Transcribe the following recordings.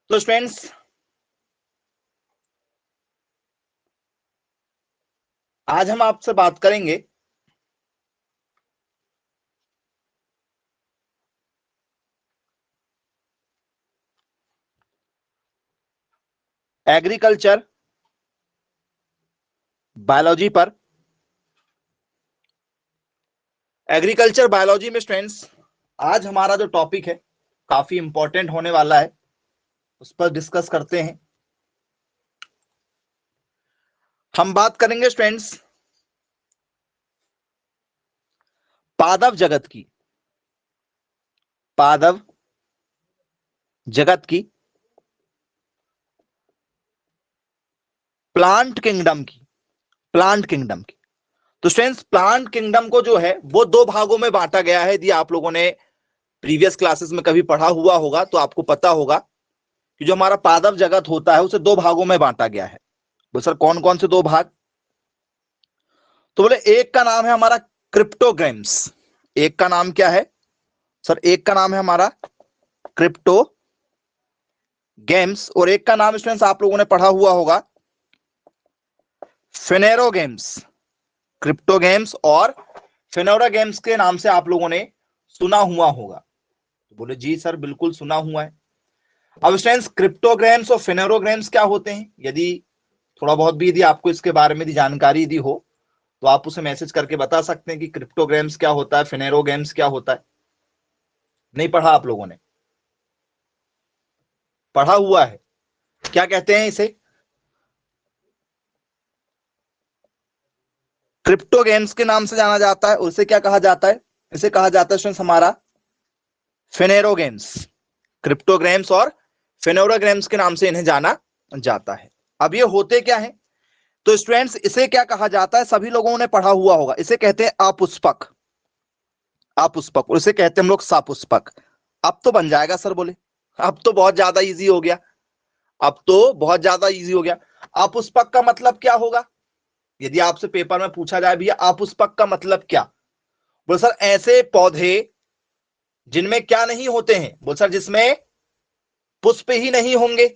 तो स्टूडेंट्स, आज हम आपसे बात करेंगे एग्रीकल्चर बायोलॉजी पर। एग्रीकल्चर बायोलॉजी में स्टूडेंट्स आज हमारा जो टॉपिक है काफी इंपॉर्टेंट होने वाला है, उस पर डिस्कस करते हैं। हम बात करेंगे स्टूडेंट्स पादप जगत की, पादप जगत की, प्लांट किंगडम की, प्लांट किंगडम की। तो स्टूडेंट्स प्लांट किंगडम को जो है वो दो भागों में बांटा गया है। यदि आप लोगों ने प्रीवियस क्लासेस में कभी पढ़ा हुआ होगा तो आपको पता होगा कि जो हमारा पादप जगत होता है उसे दो भागों में बांटा गया है। तो सर कौन कौन से दो भाग? तो बोले एक का नाम है हमारा क्रिप्टोगेम्स। एक का नाम क्या है सर? एक का नाम है हमारा क्रिप्टो गेम्स और एक का नाम स्टूडेंट्स आप लोगों ने पढ़ा हुआ होगा फेनेरो गेम्स। क्रिप्टो गेम्स और फेनोरा गेम्स के नाम से आप लोगों ने सुना हुआ होगा। तो बोले जी सर बिल्कुल सुना हुआ है। अब स्टूडेंट्स क्रिप्टोग्राम्स और फेनेरोग्राम्स क्या होते हैं? यदि थोड़ा बहुत भी यदि आपको इसके बारे में जानकारी यदि हो तो आप उसे मैसेज करके बता सकते हैं कि क्रिप्टोग्राम्स क्या होता है, फेनेरोग्राम्स क्या होता है। नहीं पढ़ा आप लोगों ने? पढ़ा हुआ है। क्या कहते हैं इसे? क्रिप्टो गेम्स के नाम से जाना जाता है। उसे क्या कहा जाता है? इसे कहा जाता है स्टूडेंट्स हमारा फेनेरो गेम्स। क्रिप्टोग्राम्स और फेनेरोग्राम्स के नाम से इन्हें जाना जाता है। अब ये होते क्या है? तो स्टूडेंट्स इसे क्या कहा जाता है? सभी लोगों ने पढ़ा हुआ होगा। इसे कहते हैं अपुष्पक। अपुष्पक, और इसे कहते हैं हम लोग सपुष्पक। अब तो बन जाएगा सर, बोले अब तो बहुत ज्यादा इजी हो गया। अब तो बहुत ज्यादा इजी हो गया। अपुष्पक का मतलब क्या होगा? यदि आपसे पेपर में पूछा जाए भैया अपुष्पक का मतलब क्या, बोल सर ऐसे पौधे जिनमें क्या नहीं होते हैं। बोल सर जिसमें पुष्प ही नहीं होंगे।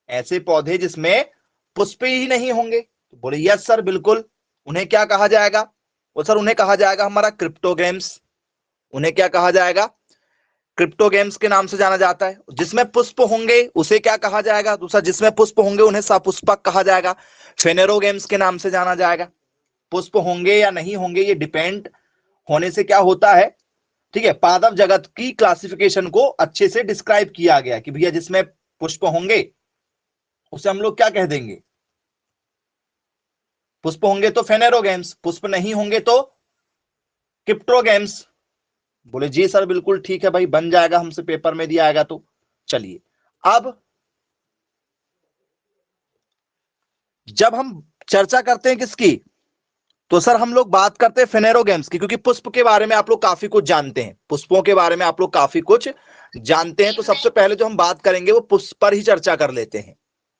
ऐसे पौधे जिसमें पुष्प ही नहीं होंगे। तो बोले यस सर बिल्कुल। उन्हें क्या कहा जाएगा? बोल सर उन्हें कहा जाएगा हमारा क्रिप्टोगेम्स। उन्हें क्या कहा जाएगा? क्रिप्टो गेम्स के नाम से जाना जाता है। जिसमें पुष्प होंगे उसे क्या कहा जाएगा? दूसरा जिसमें पुष्प होंगे उन्हें सपुष्पक कहा जाएगा। फेनेरो गेम्स के नाम से जाना जाएगा। पुष्प होंगे या नहीं होंगे ये डिपेंड होने से क्या होता है, ठीक है, पादप जगत की क्लासिफिकेशन को अच्छे से डिस्क्राइब किया गया कि भैया जिसमें पुष्प होंगे उसे हम लोग क्या कह देंगे? पुष्प होंगे तो फेनेरो गेम्स, पुष्प नहीं होंगे तो क्रिप्टो गेम्स। बोले जी सर बिल्कुल ठीक है भाई, बन जाएगा, हमसे पेपर में दिया आएगा। तो चलिए, अब जब हम चर्चा करते हैं किसकी, तो सर हम लोग बात करते हैं फेनेरो गेम्स की, क्योंकि पुष्प के बारे में आप लोग काफी कुछ जानते हैं। पुष्पों के बारे में आप लोग काफी कुछ जानते हैं। तो सबसे पहले जो हम बात करेंगे वो पुष्प पर ही चर्चा कर लेते हैं।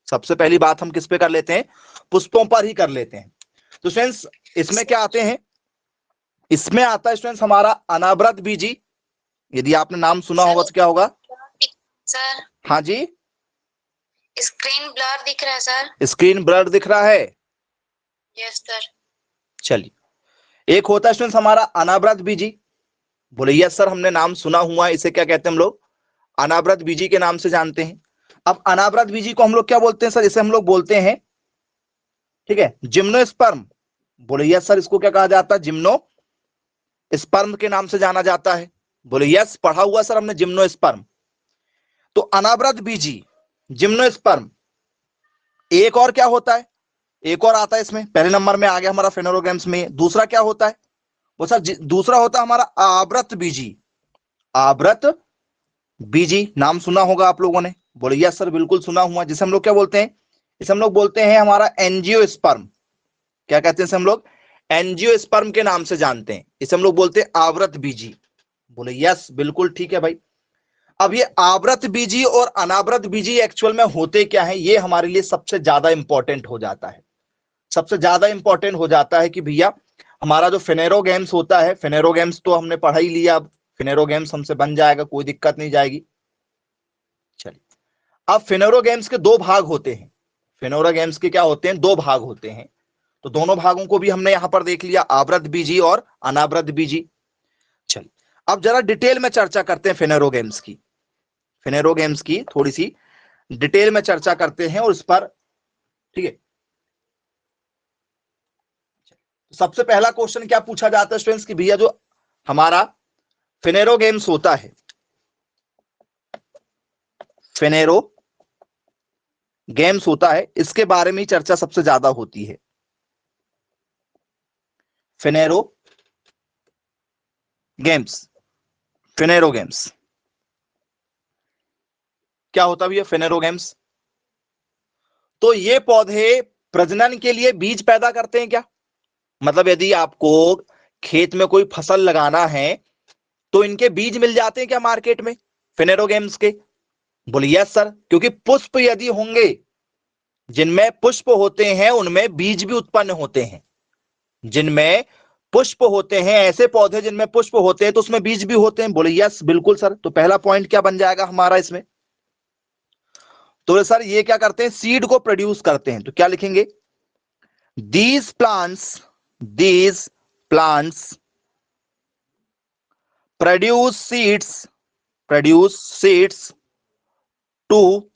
सबसे पहली बात हम किस पे कर लेते हैं? पुष्पों पर ही कर लेते हैं। तो स्टूडेंट्स इसमें क्या आते हैं? इसमें आता है स्टूडेंट्स हमारा अनावृत बीजी। यदि आपने नाम सुना होगा तो क्या होगा सर? हाँ जी, स्क्रीन ब्लर दिख रहा है सर। स्क्रीन ब्लर दिख रहा है? Yes sir. चलिए, एक होता है स्टूडेंट्स हमारा अनावृत बीजी। बोले यस सर हमने नाम सुना हुआ है। इसे क्या कहते हैं हम लोग? अनावृत बीजी के नाम से जानते हैं। अब अनावृत बीजी को हम लोग क्या बोलते हैं सर? इसे हम लोग बोलते हैं, ठीक है, जिम्नोस्पर्म। बोले यस सर इसको क्या कहा जाता है? जिम्नो स्पर्म के नाम से जाना जाता है। बोले यस पढ़ा हुआ सर हमने जिम्नोस्पर्म। तो अनावृत बीजी, जिम्नोस्पर्म। एक और क्या होता है? एक और आता है इसमें, पहले नंबर में आ गया हमारा फेनोरोगेम्स में। दूसरा क्या होता है वो सर? दूसरा होता है हमारा आवृत बीजी। आवृत बीजी नाम सुना होगा आप लोगों ने। बोले यस सर बिल्कुल सुना हुआ। जिसे हम लोग क्या बोलते हैं? इसे हम लोग बोलते हैं हमारा एंजियोस्पर्म। क्या कहते हैं इसे हम लोग? एंजियोस्पर्म के नाम से जानते हैं। इसे हम लोग बोलते हैं आवृत बीजी। बोले यस बिल्कुल ठीक है भाई। अब ये आवृत बीजी और अनावृत बीजी एक्चुअल में होते क्या है, ये हमारे लिए सबसे ज्यादा इंपॉर्टेंट हो जाता है। सबसे ज्यादा इंपॉर्टेंट हो जाता है कि भैया हमारा जो फेनेरो गेम्स होता है, फेनेरो गेम्स तो हमने पढ़ा ही लिया। अब फेनेरो गेम्स हमसे बन जाएगा, कोई दिक्कत नहीं जाएगी। चलिए, अब फेनोरोगेम्स के दो भाग होते हैं, फेनोरोगेम्स के क्या होते हैं, दो भाग होते हैं। तो दोनों भागों को भी हमने यहां पर देख लिया, आवृत बीजी और अनावृत बीजी। चलिए अब जरा डिटेल में चर्चा करते हैं फेनोरोगेम्स की, फेनोरोगेम्स की थोड़ी सी डिटेल में चर्चा करते हैं और इस पर, ठीक है। सबसे पहला क्वेश्चन क्या पूछा जाता है स्टूडेंट्स कि भैया जो हमारा फेनेरोगेम्स होता है, फेनेरो गेम्स होता है, इसके बारे में चर्चा सबसे ज्यादा होती है। फेनेरो गेम्स, फेनेरो गेम्स क्या होता है भैया फेनेरो गेम्स? तो ये पौधे प्रजनन के लिए बीज पैदा करते हैं क्या? मतलब यदि आपको खेत में कोई फसल लगाना है तो इनके बीज मिल जाते हैं क्या मार्केट में फेनेरो गेम्स के? बोले यस सर, क्योंकि पुष्प यदि होंगे, जिनमें पुष्प होते हैं उनमें बीज भी उत्पन्न होते हैं, जिनमें पुष्प होते हैं, ऐसे पौधे जिनमें पुष्प होते हैं तो उसमें बीज भी होते हैं। बोले यस बिल्कुल सर। तो पहला पॉइंट क्या बन जाएगा हमारा इसमें? तो सर ये क्या करते हैं, सीड को प्रोड्यूस करते हैं। तो क्या लिखेंगे, these plants produce seeds to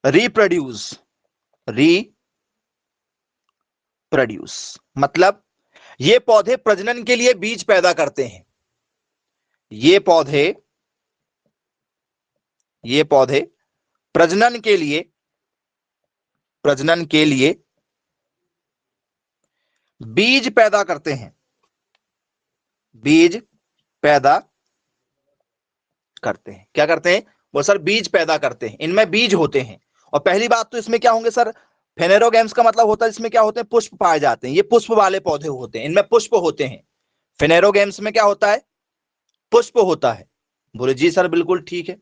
reproduce, मतलब ये पौधे प्रजनन के लिए बीज पैदा करते हैं। ये पौधे प्रजनन के लिए बीज पैदा करते हैं, बीज पैदा करते हैं। क्या करते हैं वो सर? बीज पैदा करते हैं, इनमें बीज होते हैं। और पहली बात तो इसमें क्या होंगे सर, फेनेरोगेम्स का मतलब होता है इसमें क्या होते हैं, पुष्प पाए जाते हैं। ये पुष्प वाले पौधे होते हैं, इनमें पुष्प होते हैं। फेनेरोगेम्स में क्या होता है, पुष्प होता है। बोले जी सर बिल्कुल ठीक है।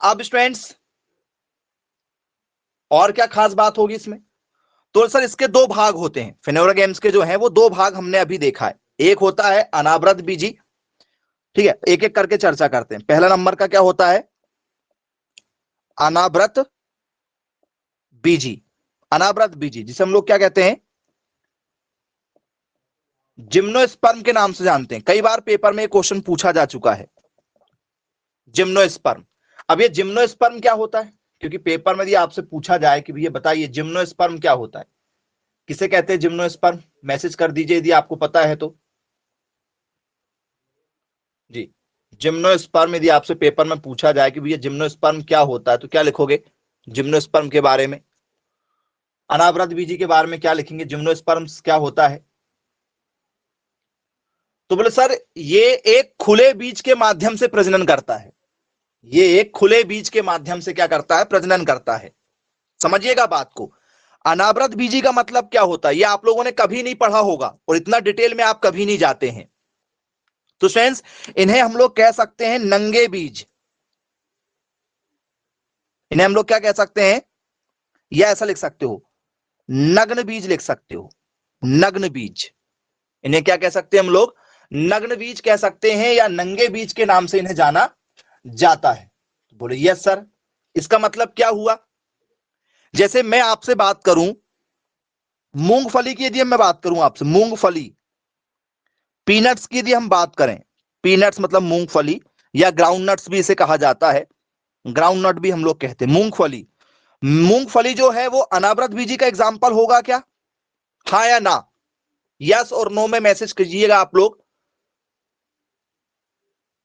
अब स्टूडेंट्स और क्या खास बात होगी इसमें? तो सर इसके दो भाग होते हैं, फेनेरोगेम्स के जो हैं वो दो भाग हमने अभी देखा है। एक होता है अनावृत बीजी, ठीक है, एक एक करके चर्चा करते हैं। पहला नंबर का क्या होता है, अनावृत बीजी। अनावृत बीजी जिसे हम लोग क्या कहते हैं, जिम्नोस्पर्म के नाम से जानते हैं। कई बार पेपर में क्वेश्चन पूछा जा चुका है, जिम्नोस्पर्म। अब ये जिम्नोस्पर्म क्या होता है, क्योंकि पेपर में यदि आपसे पूछा जाए कि भैया बताइए जिम्नोस्पर्म क्या होता है, किसे कहते हैं जिम्नोस्पर्म? मैसेज कर दीजिए यदि आपको पता है तो। जी, जिम्नोस्पर्म यदि आपसे पेपर में पूछा जाए कि भैया जिम्नोस्पर्म क्या होता है तो क्या लिखोगे जिम्नोस्पर्म के बारे में? अनावृत बीजी के बारे में क्या लिखेंगे, जिम्नोस्पर्म क्या होता है? तो बोले सर ये एक खुले बीज के माध्यम से प्रजनन करता है। ये एक खुले बीज के माध्यम से क्या करता है, प्रजनन करता है। समझिएगा बात को। अनावृत बीजी का मतलब क्या होता है ये आप लोगों ने कभी नहीं पढ़ा होगा और इतना डिटेल में आप कभी नहीं जाते हैं। तो फ्रेंड्स इन्हें हम लोग कह सकते हैं नंगे बीज। इन्हें हम लोग क्या कह सकते हैं, या ऐसा लिख सकते हो नग्न बीज लिख सकते हो, नग्न बीज। इन्हें क्या कह सकते हैं हम लोग, नग्न बीज कह सकते हैं या नंगे बीज के नाम से इन्हें जाना जाता है। बोले यस सर। इसका मतलब क्या हुआ, जैसे मैं आपसे बात करूं मूंगफली की, यदि मैं बात करूं आपसे मूंगफली, पीनट्स की यदि हम बात करें, पीनट्स मतलब मूंगफली या ग्राउंड नट्स भी इसे कहा जाता है, ग्राउंड नट भी हम लोग कहते हैं मूंगफली। मूंगफली जो है वो अनावृत बीजी का एग्जाम्पल होगा क्या, हाँ या ना? यस और नो में मैसेज कीजिएगा आप लोग,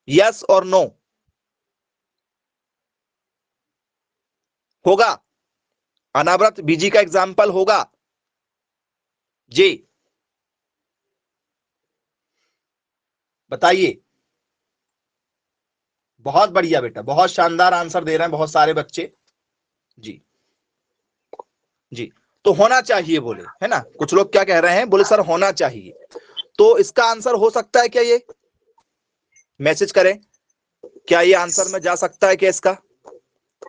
यस और नो। होगा, अनावृत बीजी का एग्जाम्पल होगा जी, बताइए। बहुत बढ़िया बेटा, बहुत शानदार आंसर दे रहे हैं बहुत सारे बच्चे जी। जी, तो होना चाहिए बोले, है ना? कुछ लोग क्या कह रहे हैं, बोले सर होना चाहिए। तो इसका आंसर हो सकता है क्या, ये मैसेज करें, क्या ये आंसर में जा सकता है क्या इसका?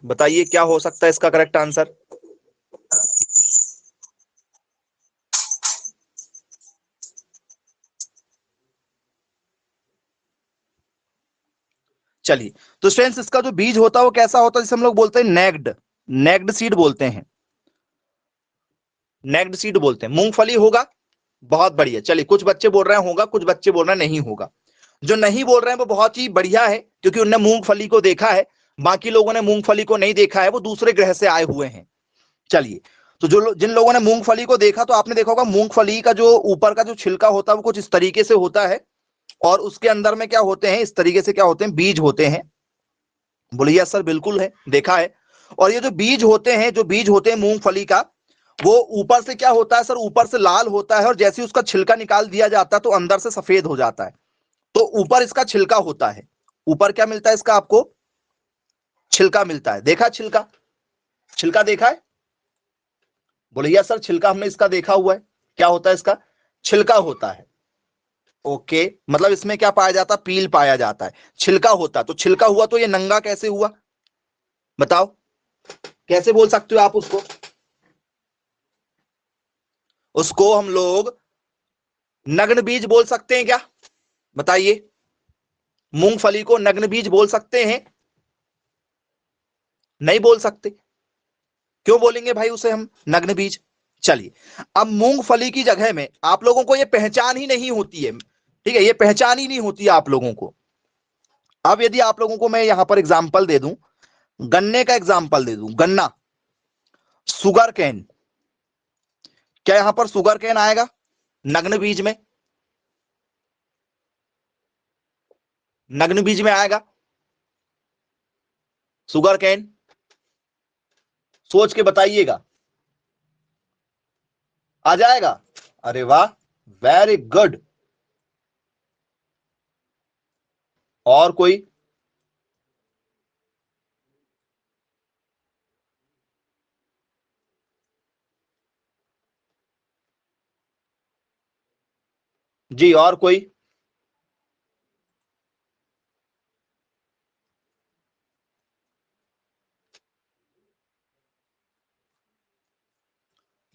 बताइए क्या हो सकता है इसका करेक्ट आंसर? चलिए, तो फ्रेंड्स इसका जो बीज होता है वो कैसा होता है, जिसे हम लोग बोलते हैं नेक्ड। नेक्ड सीड बोलते हैं, नेक्ड सीड बोलते हैं। मूंगफली होगा, बहुत बढ़िया। चलिए, कुछ बच्चे बोल रहे हैं होगा, कुछ बच्चे बोल रहे हैं नहीं होगा। जो नहीं बोल रहे हैं वो बहुत ही बढ़िया है, क्योंकि उनने मूंगफली को देखा है। बाकी लोगों ने मूंगफली को नहीं देखा है, वो दूसरे ग्रह से आए हुए हैं। चलिए, तो जिन लोगों ने मूंगफली को देखा, तो आपने देखा होगा मूंगफली का जो ऊपर का जो छिलका होता है वो कुछ इस तरीके से होता है, और उसके अंदर में क्या होते हैं, इस तरीके से क्या होते हैं, बीज होते हैं। बोलिए सर, बिल्कुल है, देखा है। और ये जो बीज होते हैं, जो बीज होते हैं मूंगफली का, वो ऊपर से क्या होता है सर, ऊपर से लाल होता है, और जैसे ही उसका छिलका निकाल दिया जाता है तो अंदर से सफेद हो जाता है। तो ऊपर इसका छिलका होता है, ऊपर क्या मिलता है इसका आपको, छिलका मिलता है। देखा छिलका, छिलका देखा है? बोलिए सर, छिलका हमने इसका देखा हुआ है। क्या होता है इसका, छिलका होता है। ओके, मतलब इसमें क्या पाया जाता है, पील पाया जाता है, छिलका होता है। तो छिलका हुआ तो ये नंगा कैसे हुआ, बताओ, कैसे बोल सकते हो आप उसको? उसको हम लोग नग्न बीज बोल सकते हैं क्या, बताइए? मूंगफली को नग्न बीज बोल सकते हैं? नहीं बोल सकते। क्यों बोलेंगे भाई उसे हम नग्न बीज? चलिए, अब मूंगफली की जगह में आप लोगों को यह पहचान ही नहीं होती है, ठीक है, ये पहचान ही नहीं होती है आप लोगों को। अब यदि आप लोगों को मैं यहां पर एग्जाम्पल दे दूं, गन्ने का एग्जाम्पल दे दूं, गन्ना, सुगर कैन, क्या यहां पर सुगर कैन आएगा नग्न बीज में? नग्न बीज में आएगा सुगर कैन? सोच के बताइएगा, आ जाएगा? अरे वाह, वेरी गुड। और कोई? जी, और कोई?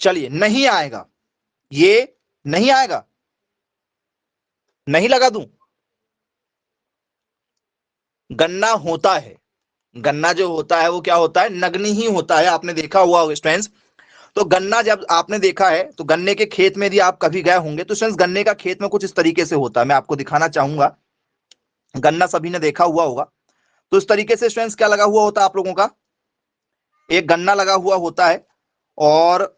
चलिए, नहीं आएगा, ये नहीं आएगा, नहीं लगा दूं? गन्ना होता है, गन्ना जो होता है वो क्या होता है, नग्न ही होता है। आपने देखा हुआ होगा स्टूडेंट्स। तो गन्ना जब आपने देखा है, तो गन्ने के खेत में यदि आप कभी गए होंगे तो स्टूडेंट्स, गन्ने का खेत में कुछ इस तरीके से होता है, मैं आपको दिखाना चाहूंगा। गन्ना सभी ने देखा हुआ होगा। तो इस तरीके से स्टूडेंट्स क्या लगा हुआ होता है आप लोगों का, एक गन्ना लगा हुआ होता है। और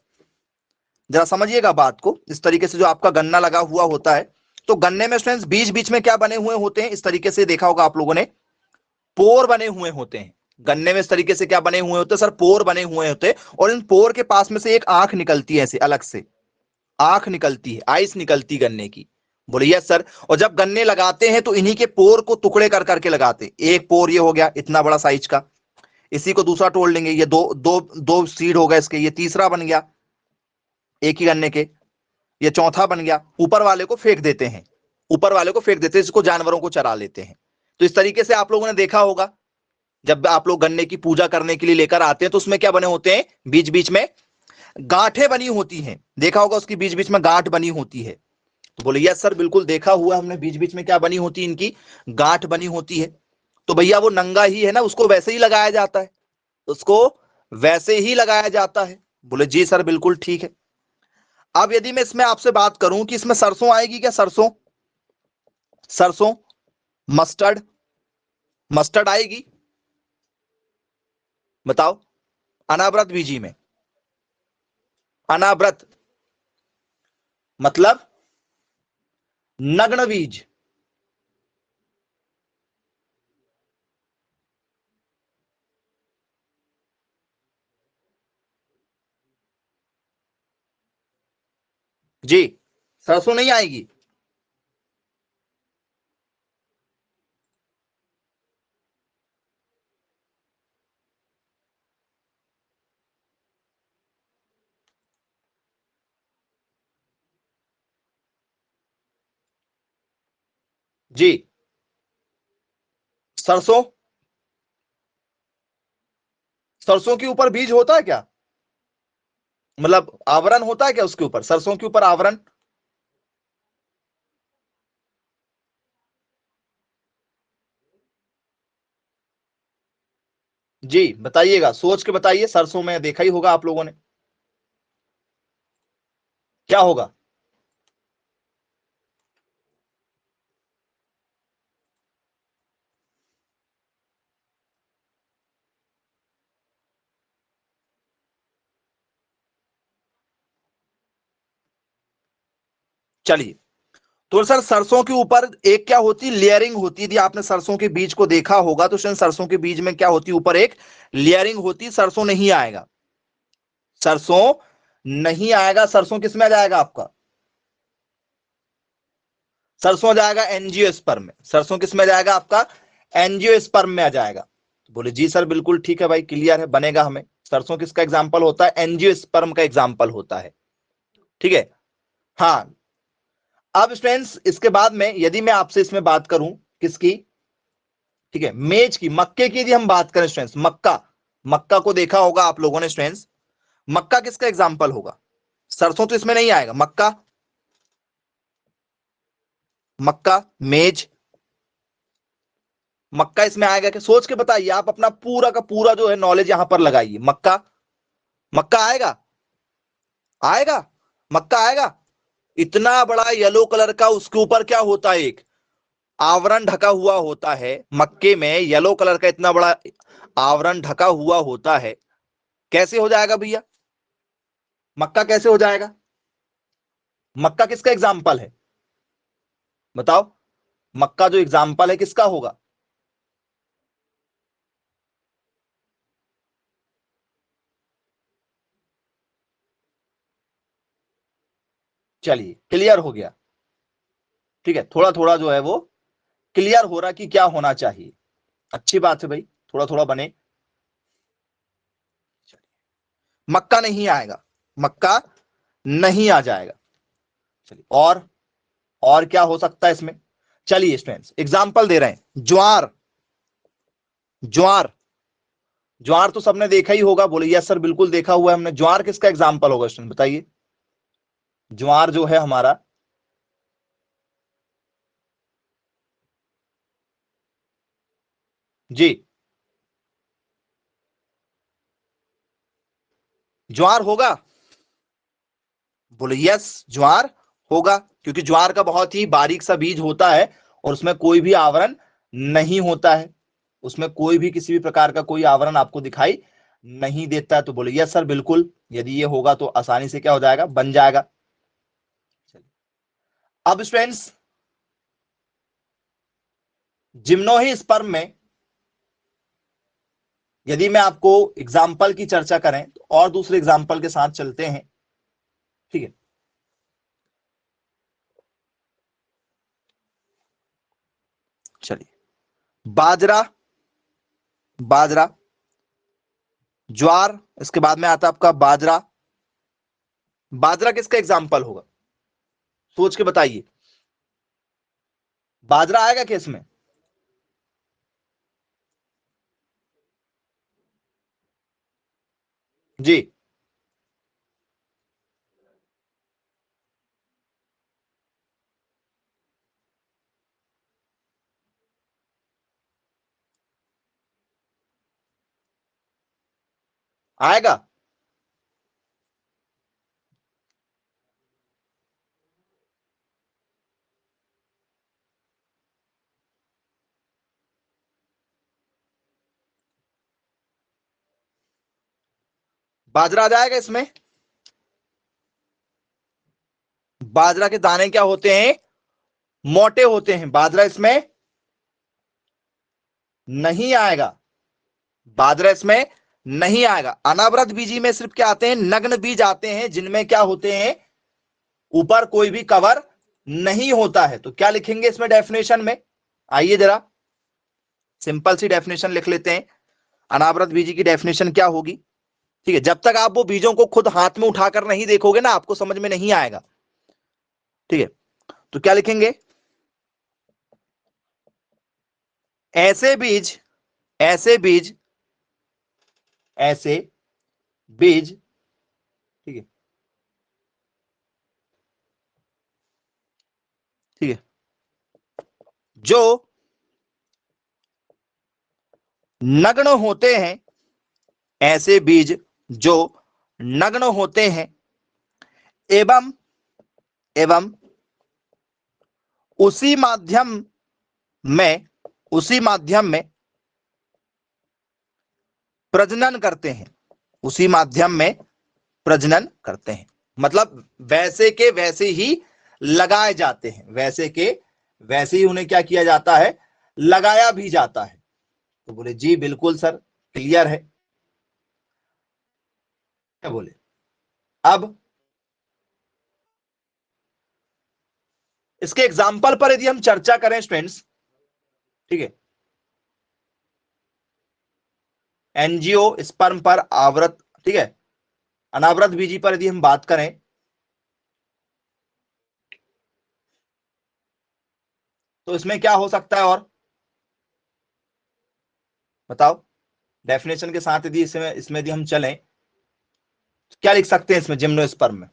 जरा समझिएगा बात को, इस तरीके से जो आपका गन्ना लगा हुआ होता है, तो गन्ने में स्टूडेंट्स बीच बीच में क्या बने हुए होते हैं, इस तरीके से देखा होगा आप लोगों ने, पोर बने हुए होते हैं। गन्ने में इस तरीके से क्या बने हुए होते हैं सर, पोर बने हुए होते हैं। और इन पोर के पास में से एक आंख निकलती है, ऐसे अलग से आंख निकलती है, आइस निकलती गन्ने की। बोलिए यस सर। और जब गन्ने लगाते हैं तो इन्हीं के पोर को टुकड़े कर करके लगाते हैं। एक पोर ये हो गया इतना बड़ा साइज का, इसी को दूसरा तोड़ लेंगे, ये दो दो दो सीड हो गए इसके, ये तीसरा बन गया एक ही गन्ने के, ये चौथा बन गया। ऊपर वाले को फेंक देते हैं, ऊपर वाले को फेंक देते हैं, इसको जानवरों को चरा लेते हैं। तो इस तरीके से आप लोगों ने देखा होगा, जब आप लोग गन्ने की पूजा करने के लिए लेकर आते हैं तो उसमें क्या बने होते हैं, बीच बीच में गांठें बनी होती हैं। देखा होगा उसकी बीच बीच में गांठ बनी होती है। तो बोले यस सर, बिल्कुल देखा हुआ हमने, बीच बीच में क्या बनी होती है, इनकी गांठ बनी होती है। तो भैया वो नंगा ही है ना, उसको वैसे ही लगाया जाता है, उसको वैसे ही लगाया जाता है। बोले जी सर, बिल्कुल ठीक है। अब यदि मैं इसमें आपसे बात करूं कि इसमें सरसों आएगी क्या, सरसों, सरसों, मस्टर्ड, मस्टर्ड आएगी, बताओ? अनावृत बीजी में, अनावृत मतलब नग्न बीज। जी, सरसों नहीं आएगी। जी, सरसों, सरसों के ऊपर बीज होता है क्या, मतलब आवरण होता है क्या उसके ऊपर, सरसों के ऊपर आवरण? जी बताइएगा, सोच के बताइए, सरसों में देखा ही होगा आप लोगों ने, क्या होगा? चलिए, तो सर सरसों के ऊपर एक क्या होती, लेयरिंग होती। यदि आपने सरसों के बीज को देखा होगा तो शायद सरसों के बीज में क्या होती, ऊपर एक लेयरिंग होती, सरसों नहीं आएगा, सरसों नहीं आएगा। सरसों किस में आ जाएगा आपका? सरसों आ जाएगा एंजियोस्पर्म में। सरसों किस में जाएगा आपका? एंजियोस्पर्म में आ जाएगा। तो बोले जी सर बिल्कुल ठीक है भाई, क्लियर है, बनेगा हमें। सरसों किसका एग्जाम्पल होता है? एंजियोस्पर्म का एग्जाम्पल होता है, ठीक है। हाँ, अब स्टूडेंट्स इसके बाद में यदि मैं आपसे इसमें बात करूं किसकी, ठीक है, मेज की, मक्के की, यदि हम बात करें स्टूडेंट्स, मक्का, मक्का को देखा होगा आप लोगों ने स्टूडेंट्स, मक्का किसका एग्जाम्पल होगा? सरसों तो इसमें नहीं आएगा, मक्का, मक्का, मेज, मक्का इसमें आएगा क्या? सोच के बताइए, आप अपना पूरा का पूरा जो है नॉलेज यहां पर लगाइए। मक्का, मक्का आएगा? आएगा, मक्का आएगा। इतना बड़ा येलो कलर का उसके ऊपर क्या होता है, एक आवरण ढका हुआ होता है। मक्के में येलो कलर का इतना बड़ा आवरण ढका हुआ होता है, कैसे हो जाएगा भैया? मक्का कैसे हो जाएगा? मक्का किसका एग्जाम्पल है, बताओ? मक्का जो एग्जाम्पल है किसका होगा? चलिए क्लियर हो गया, ठीक है, थोड़ा थोड़ा जो है वो क्लियर हो रहा कि क्या होना चाहिए। अच्छी बात है भाई, थोड़ा थोड़ा बने। मक्का नहीं आएगा, मक्का नहीं आ जाएगा। चलिए, और क्या हो सकता है इसमें? चलिए स्टूडेंट्स एग्जाम्पल दे रहे हैं, ज्वार, ज्वार, ज्वार तो सबने देखा ही होगा। बोले यस सर बिल्कुल देखा हुआ है हमने। ज्वार किसका एग्जाम्पल होगा स्टूडेंट, बताइए? ज्वार जो है हमारा, जी, ज्वार होगा? बोले यस, ज्वार होगा, क्योंकि ज्वार का बहुत ही बारीक सा बीज होता है और उसमें कोई भी आवरण नहीं होता है, उसमें कोई भी किसी भी प्रकार का कोई आवरण आपको दिखाई नहीं देता है। तो बोले यस सर बिल्कुल, यदि ये होगा तो आसानी से क्या हो जाएगा, बन जाएगा। अब स्टूडेंट्स जिम्नोही स्पर्म में यदि मैं आपको एग्जाम्पल की चर्चा करें तो और दूसरे एग्जाम्पल के साथ चलते हैं, ठीक है। चलिए, बाजरा, बाजरा, ज्वार, इसके बाद में आता है आपका बाजरा। बाजरा किसका एग्जाम्पल होगा, सोच के बताइए? बाजरा आएगा किस में? जी, आएगा। बाजरा आ जाएगा इसमें। बाजरा के दाने क्या होते हैं, मोटे होते हैं। बाजरा इसमें नहीं आएगा, बाजरा इसमें नहीं आएगा। अनावृत बीजी में सिर्फ क्या आते हैं, नग्न बीज आते हैं, जिनमें क्या होते हैं, ऊपर कोई भी कवर नहीं होता है। तो क्या लिखेंगे इसमें डेफिनेशन में, आइए जरा सिंपल सी डेफिनेशन लिख लेते हैं। अनावृत बीजी की डेफिनेशन क्या होगी, ठीक है? जब तक आप वो बीजों को खुद हाथ में उठाकर नहीं देखोगे ना, आपको समझ में नहीं आएगा, ठीक है? तो क्या लिखेंगे, ऐसे बीज, ऐसे बीज, ऐसे बीज, ठीक है, ठीक है, जो नग्न होते हैं, ऐसे बीज जो नग्न होते हैं एवं उसी माध्यम में प्रजनन करते हैं, उसी माध्यम में प्रजनन करते हैं। मतलब वैसे के वैसे ही लगाए जाते हैं, वैसे के वैसे ही उन्हें क्या किया जाता है, लगाया भी जाता है। तो बोले जी बिल्कुल सर, क्लियर है। क्या बोले, अब इसके एग्जाम्पल पर यदि हम चर्चा करें स्टूडेंट्स, ठीक है, एनजीओ स्पर्म पर आवृत, ठीक है, अनावृत बीजी पर यदि हम बात करें तो इसमें क्या हो सकता है, और बताओ डेफिनेशन के साथ यदि इसमें यदि हम चलें तो क्या लिख सकते हैं इसमें जिम्नोस्पर्म में?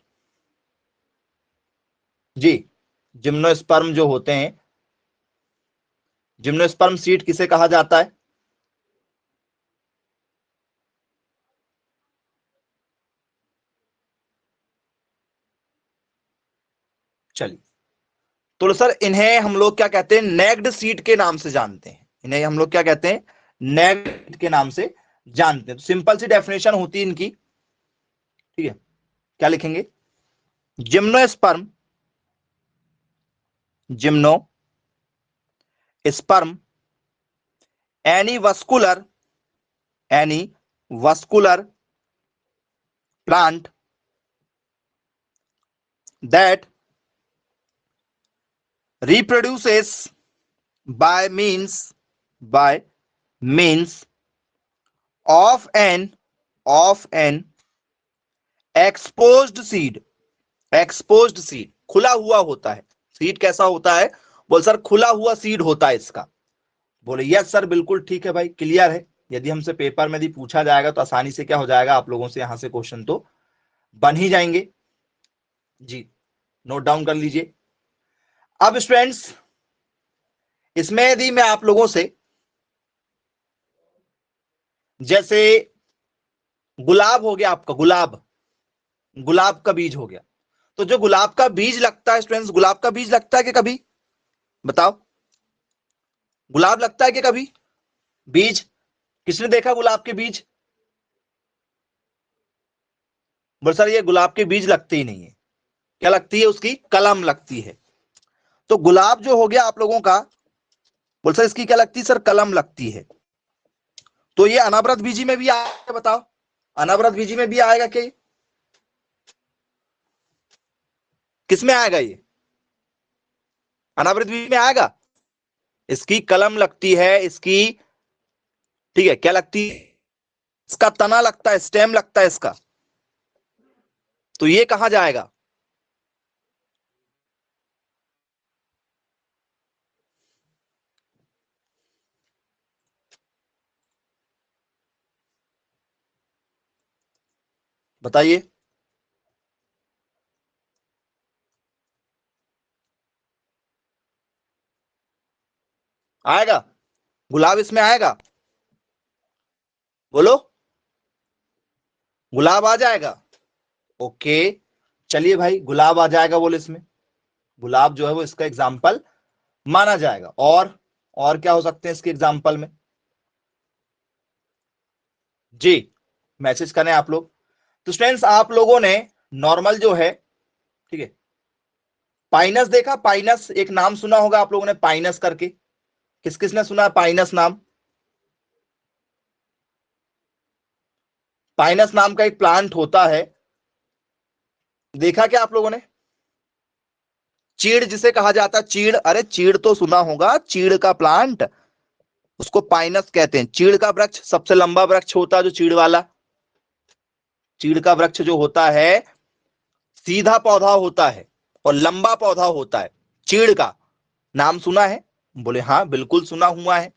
जी, जिम्नोस्पर्म जो होते हैं, जिम्नोस्पर्म सीड किसे कहा जाता है? चलिए, तो सर इन्हें हम लोग क्या कहते हैं, नेक्ड सीड के नाम से जानते हैं। इन्हें हम लोग क्या कहते हैं, नेक्ड के नाम से जानते हैं। तो सिंपल सी डेफिनेशन होती है इनकी, ठीक है, क्या लिखेंगे, gymnosperm any vascular plant that reproduces by means of an exposed seed, खुला हुआ होता है। सीड कैसा होता है? बोल सर खुला हुआ सीड होता है इसका। बोले यस सर बिल्कुल ठीक है भाई, क्लियर है। यदि हमसे पेपर में यदि पूछा जाएगा तो आसानी से क्या हो जाएगा, आप लोगों से यहां से क्वेश्चन तो बन ही जाएंगे। जी, नोट डाउन कर लीजिए। अब स्टूडेंट्स इसमें यदि मैं आप लोगों से, जैसे गुलाब हो गया आपका, गुलाब का बीज हो गया, तो जो गुलाब का बीज लगता है स्टूडेंट्स, गुलाब का बीज लगता है कि कभी, बताओ, गुलाब लगता है कि कभी बीज? किसने देखा गुलाब के बीज? बोल सर ये गुलाब के बीज लगते ही नहीं है। क्या लगती है? उसकी कलम लगती है। तो गुलाब जो हो गया आप लोगों का, बोल सर इसकी क्या लगती है? सर कलम लगती है। तो ये अनावृत बीजी में भी आएगा, बताओ अनावृत बीजी में भी आएगा क्या? किसमें आएगा ये? अनावृत बीज में आएगा। इसकी कलम लगती है, इसकी, ठीक है, क्या लगती है? इसका तना लगता है, स्टेम लगता है इसका। तो ये कहां जाएगा? बताइए। आएगा गुलाब, इसमें आएगा? बोलो, गुलाब आ जाएगा। ओके, चलिए भाई गुलाब आ जाएगा बोले, इसमें गुलाब जो है वो इसका एग्जाम्पल माना जाएगा। और क्या हो सकते हैं इसके एग्जाम्पल में? जी, मैसेज करें आप लोग। तो स्टूडेंट्स आप लोगों ने नॉर्मल जो है, ठीक है, पाइनस देखा, पाइनस एक नाम सुना होगा आप लोगों ने, पाइनस करके। किस किसने सुना है पाइनस नाम? पाइनस नाम का एक प्लांट होता है, देखा क्या आप लोगों ने? चीड़ जिसे कहा जाता है, चीड़, अरे चीड़ तो सुना होगा, चीड़ का प्लांट, उसको पाइनस कहते हैं। चीड़ का वृक्ष सबसे लंबा वृक्ष होता है, जो चीड़ वाला, चीड़ का वृक्ष जो होता है सीधा पौधा होता है और लंबा पौधा होता है। चीड़ का नाम सुना है? बोले हाँ बिल्कुल सुना हुआ है।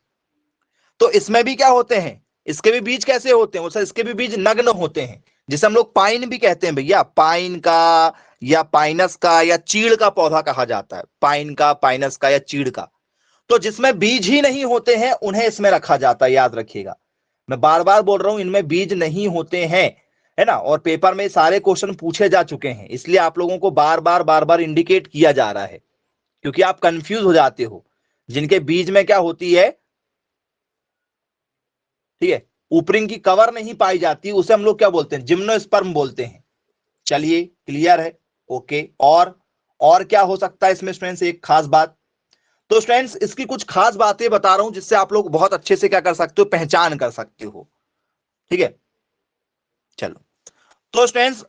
तो इसमें भी क्या होते हैं, इसके भी बीज कैसे होते हैं? इसके भी बीज नग्न होते हैं, जिसे हम लोग पाइन भी कहते हैं भैया। पाइन का या पाइनस का या चीड़ का पौधा कहा जाता है, पाइन का, पाइनस का या चीड़ का। तो जिसमें बीज ही नहीं होते हैं उन्हें इसमें रखा जाता है, याद रखिएगा। मैं बार बार बोल रहा हूं इनमें बीज नहीं होते हैं, है ना, और पेपर में सारे क्वेश्चन पूछे जा चुके हैं, इसलिए आप लोगों को बार बार इंडिकेट किया जा रहा है, क्योंकि आप कंफ्यूज हो जाते हो। जिनके बीज में क्या होती है, ठीक है, ऊपरिंग की कवर नहीं पाई जाती, उसे हम लोग क्या बोलते हैं, जिम्नोस्पर्म बोलते हैं। चलिए क्लियर है, ओके। और क्या हो सकता है इसमें स्टूडेंट्स, एक खास बात, तो स्टूडेंट्स इसकी कुछ खास बातें बता रहा हूं जिससे आप लोग बहुत अच्छे से क्या कर सकते हो, पहचान कर सकते हो, ठीक है। चलो, तो स्टूडेंट्स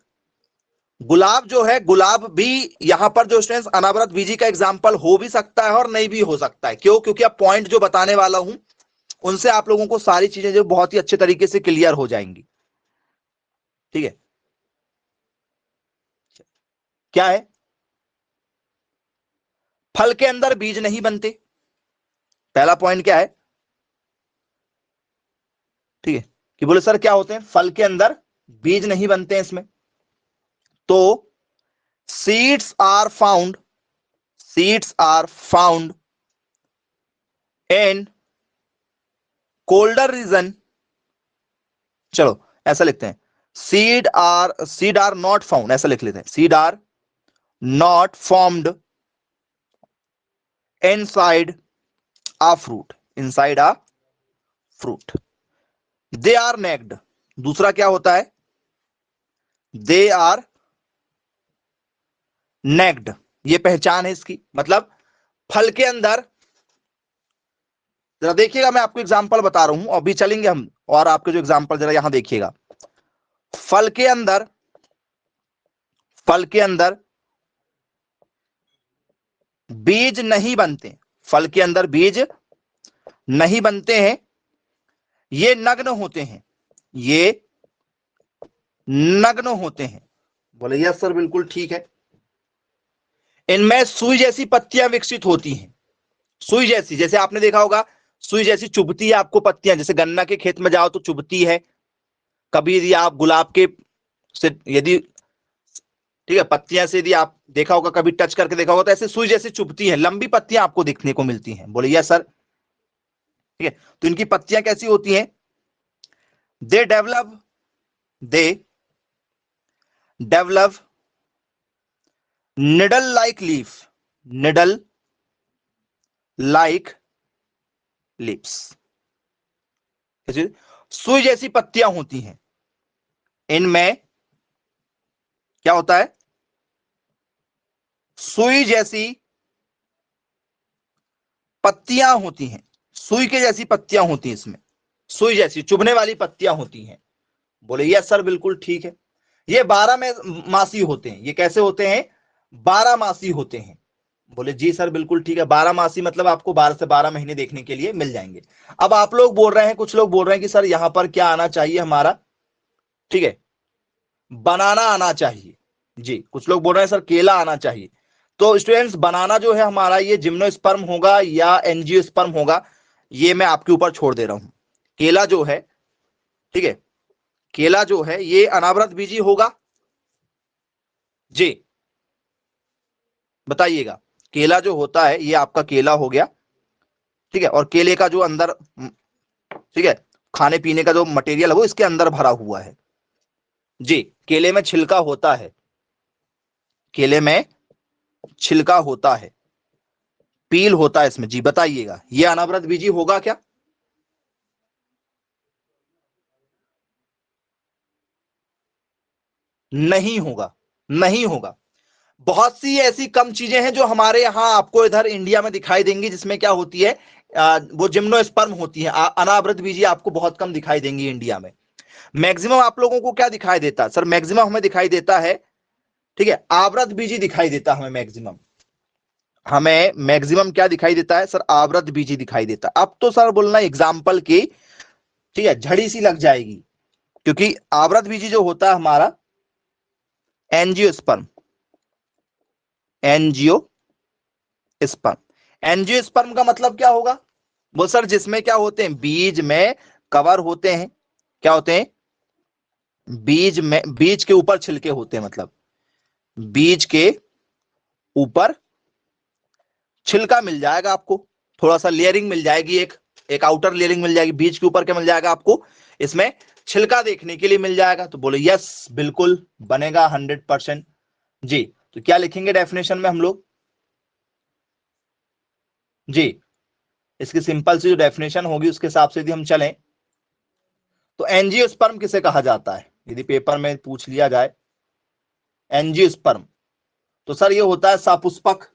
गुलाब जो है, गुलाब भी यहां पर जो स्टूडेंट्स अनावृत बीजी का एग्जाम्पल हो भी सकता है और नहीं भी हो सकता है। क्यों? क्योंकि अब पॉइंट जो बताने वाला हूं उनसे आप लोगों को सारी चीजें जो बहुत ही अच्छे तरीके से क्लियर हो जाएंगी, ठीक है। क्या है, फल के अंदर बीज नहीं बनते, पहला पॉइंट क्या है, ठीक है, कि बोले सर क्या होते हैं, फल के अंदर बीज नहीं बनते हैं इसमें, तो seeds are found in colder region. चलो ऐसा लिखते हैं, सीड आर नॉट फाउंड, ऐसा लिख लेते हैं, seed are not formed inside a fruit, they are naked. दूसरा क्या होता है, दे आर नेक्ड, ये पहचान है इसकी, मतलब फल के अंदर, जरा देखिएगा मैं आपको एग्जांपल बता रहा हूं, अभी चलेंगे हम, और आपके जो एग्जांपल जरा यहां देखिएगा, फल के अंदर बीज नहीं बनते, फल के अंदर बीज नहीं बनते हैं, ये नग्न होते हैं। बोले यस सर बिल्कुल ठीक है। इनमें सुई जैसी पत्तियां विकसित होती हैं, सुई जैसी, जैसे आपने देखा होगा सुई जैसी चुभती है आपको पत्तियां, जैसे गन्ना के खेत में जाओ तो चुभती है, कभी यदि आप गुलाब के से यदि, ठीक है, पत्तियां से यदि आप देखा होगा, कभी टच करके देखा होगा, तो ऐसे सुई जैसी चुभती है, लंबी पत्तियां आपको दिखने को मिलती हैं। बोले यस सर, ठीक है। तो इनकी पत्तियां कैसी होती हैं, they develop needle like lips, सुई जैसी पत्तियां होती हैं, इनमें क्या होता है, सुई जैसी पत्तियां होती हैं, सुई के जैसी पत्तियां होती हैं, इसमें सुई जैसी चुभने वाली पत्तियां होती हैं। बोले यस सर बिल्कुल ठीक है। ये 12 में मासी होते हैं, ये कैसे होते हैं, 12 मासी होते हैं। बोले जी सर बिल्कुल ठीक है, 12 मासी मतलब आपको 12 से 12 महीने देखने के लिए मिल जाएंगे। अब आप लोग बोल रहे हैं, कुछ लोग बोल रहे हैं कि सर यहां पर क्या आना चाहिए हमारा, ठीक है, बनाना आना चाहिए। जी, कुछ लोग बोल रहे हैं सर केला आना चाहिए। तो स्टूडेंट्स बनाना जो है हमारा, ये जिम्नोस्पर्म होगा या एंजियोस्पर्म होगा, ये मैं आपके ऊपर छोड़ दे रहा हूं। केला जो है, ठीक है, केला जो है ये अनावृत बीजी होगा। जी बताइएगा, केला जो होता है ये आपका केला हो गया, ठीक है, और केले का जो अंदर, ठीक है, खाने पीने का जो मटेरियल है वो इसके अंदर भरा हुआ है। जी, केले में छिलका होता है, केले में छिलका होता है, पील होता है इसमें। जी बताइएगा, ये अनावृत बीजी होगा क्या, नहीं होगा, नहीं होगा। बहुत सी ऐसी कम चीजें हैं जो हमारे यहां आपको इधर इंडिया में दिखाई देंगी, जिसमें क्या होती है, वो जिम्नोस्पर्म होती है, अनावृत बीजी आपको बहुत कम दिखाई देंगी इंडिया में। मैक्सिमम आप लोगों को क्या दिखाई देता है सर, मैक्सिमम हमें दिखाई देता है, ठीक है, आवृत बीजी दिखाई देता है हमें मैक्सिमम क्या दिखाई देता है सर, आवृत बीजी दिखाई देता है। अब तो सर बोलना एग्जाम्पल की, ठीक है, झड़ी सी लग जाएगी, क्योंकि आवृत बीजी जो होता है हमारा एंजियोस्पर्म, एंजियोस्पर्म का मतलब क्या होगा, वो सर जिसमें क्या होते हैं, बीज में कवर होते हैं, क्या होते हैं, बीज में, बीज के ऊपर छिलके होते हैं, मतलब बीज के ऊपर छिलका मिल जाएगा आपको, थोड़ा सा लेयरिंग मिल जाएगी एक, एक आउटर लेयरिंग मिल जाएगी, बीज के ऊपर क्या मिल जाएगा आपको, इसमें छिलका देखने के लिए मिल जाएगा। तो बोले यस बिल्कुल बनेगा 100% जी। तो क्या लिखेंगे डेफिनेशन में हम लोग जी, इसकी सिंपल सी जो डेफिनेशन होगी उसके हिसाब से यदि हम चलें तो एंजियोस्पर्म किसे कहा जाता है, यदि पेपर में पूछ लिया जाए एंजियोस्पर्म, तो सर ये होता है सपुष्पक।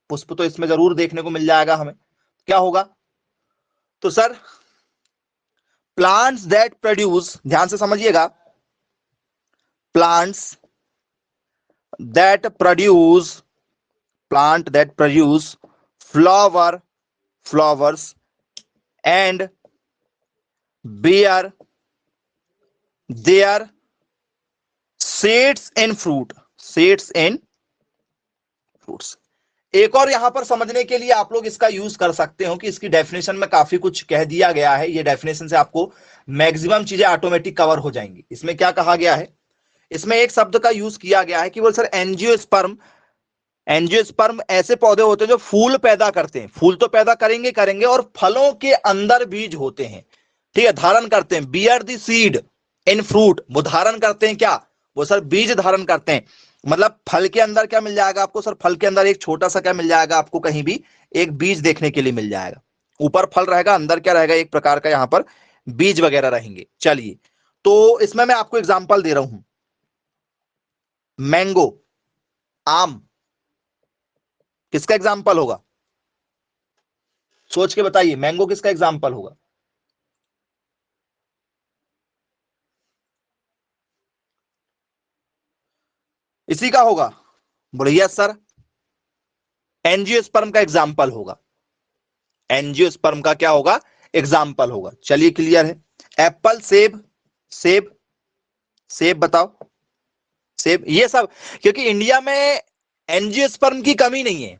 पुष्प तो इसमें जरूर देखने को मिल जाएगा हमें, क्या होगा, तो सर प्लांट्स दैट प्रोड्यूस, ध्यान से समझिएगा, plants that produce, plant that produce flowers and bear their seeds in fruits। एक और यहां पर समझने के लिए आप लोग इसका यूज कर सकते हो कि इसकी डेफिनेशन में काफी कुछ कह दिया गया है, ये डेफिनेशन से आपको मैक्सिमम चीजें ऑटोमेटिक कवर हो जाएंगी। इसमें क्या कहा गया है, इसमें एक शब्द का यूज किया गया है कि बोल सर एंजियोस्पर्म, एंजियोस्पर्म ऐसे पौधे होते हैं जो फूल पैदा करते हैं, फूल तो पैदा करेंगे और फलों के अंदर बीज होते हैं, ठीक है, धारण करते हैं। Bear the seed in fruit, वो धारण करते हैं क्या, वो सर बीज धारण करते हैं। मतलब फल के अंदर क्या मिल जाएगा आपको सर, फल के अंदर एक छोटा सा क्या मिल जाएगा आपको, कहीं भी एक बीज देखने के लिए मिल जाएगा। ऊपर फल रहेगा, अंदर क्या रहेगा, एक प्रकार का यहां पर बीज वगैरह रहेंगे। चलिए, तो इसमें मैं आपको एग्जांपल दे रहा हूं, मैंगो, आम, किसका एग्जाम्पल होगा, सोच के बताइए, मैंगो किसका एग्जाम्पल होगा, इसी का होगा, बोले यस सर, एंजियोस्पर्म का एग्जाम्पल होगा, एंजियोस्पर्म का क्या होगा, एग्जाम्पल होगा। चलिए क्लियर है। एप्पल, सेब, सेब, सेब बताओ, सेब, ये सब, क्योंकि इंडिया में एंजियोस्पर्म की कमी नहीं है,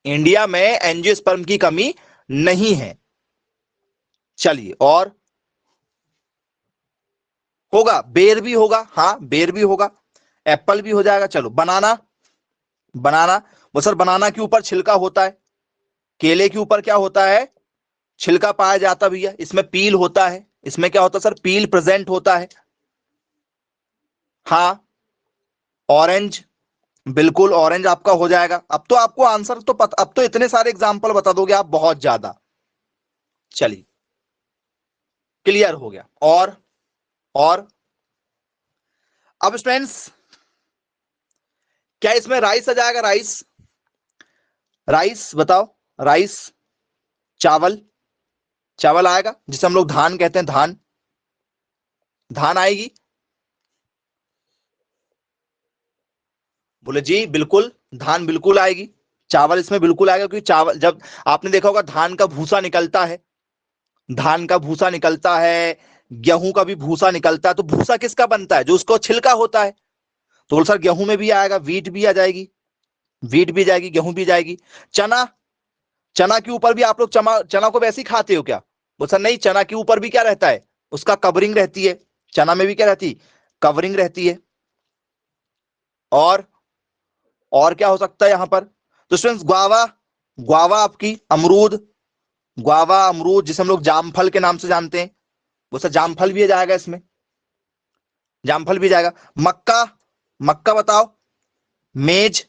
इंडिया में एंजियोस्पर्म की कमी नहीं है। चलिए, और होगा, बेर भी होगा, हाँ बेर भी होगा, एप्पल भी हो जाएगा। चलो, बनाना, बनाना, वो सर बनाना के ऊपर छिलका होता है, केले के ऊपर क्या होता है, छिलका पाया जाता भैया, इसमें पील होता है, इसमें क्या होता है सर, पील प्रेजेंट होता है। हाँ, ऑरेंज, बिल्कुल ऑरेंज आपका हो जाएगा। अब तो आपको आंसर तो पता, अब तो इतने सारे एग्जाम्पल बता दोगे आप, बहुत ज्यादा। चलिए, क्लियर हो गया। और अब स्टूडेंट्स, क्या इसमें राइस आ जाएगा, राइस, राइस बताओ, राइस, चावल, चावल आएगा, जिसे हम लोग धान कहते हैं, धान, धान आएगी, बोले जी बिल्कुल, धान बिल्कुल आएगी, चावल इसमें बिल्कुल आएगा, क्योंकि चावल, जब आपने देखा होगा धान का भूसा निकलता है, धान का भूसा निकलता है, गेहूं का भी भूसा निकलता है, तो भूसा किसका बनता है, जो उसको छिलका होता है। तो बोल सर गेहूं में भी आएगा, वीट भी आ जाएगी, वीट भी जाएगी, गेहूं भी जाएगी। चना, चना के ऊपर भी आप लोग चना को वैसे ही खाते हो क्या, बोल सर नहीं, चना के ऊपर भी क्या रहता है, उसका कवरिंग रहती है, चना में भी क्या रहती है, कवरिंग रहती है। और क्या हो सकता है यहां पर, तो स्टूडेंट्स ग्वावा, ग्वावा आपकी, अमरूद, ग्वावा, अमरूद, जिसे हम लोग जामफल के नाम से जानते हैं, वो सर जामफल भी जाएगा इसमें, जामफल भी जाएगा। मक्का, मक्का बताओ, मेज,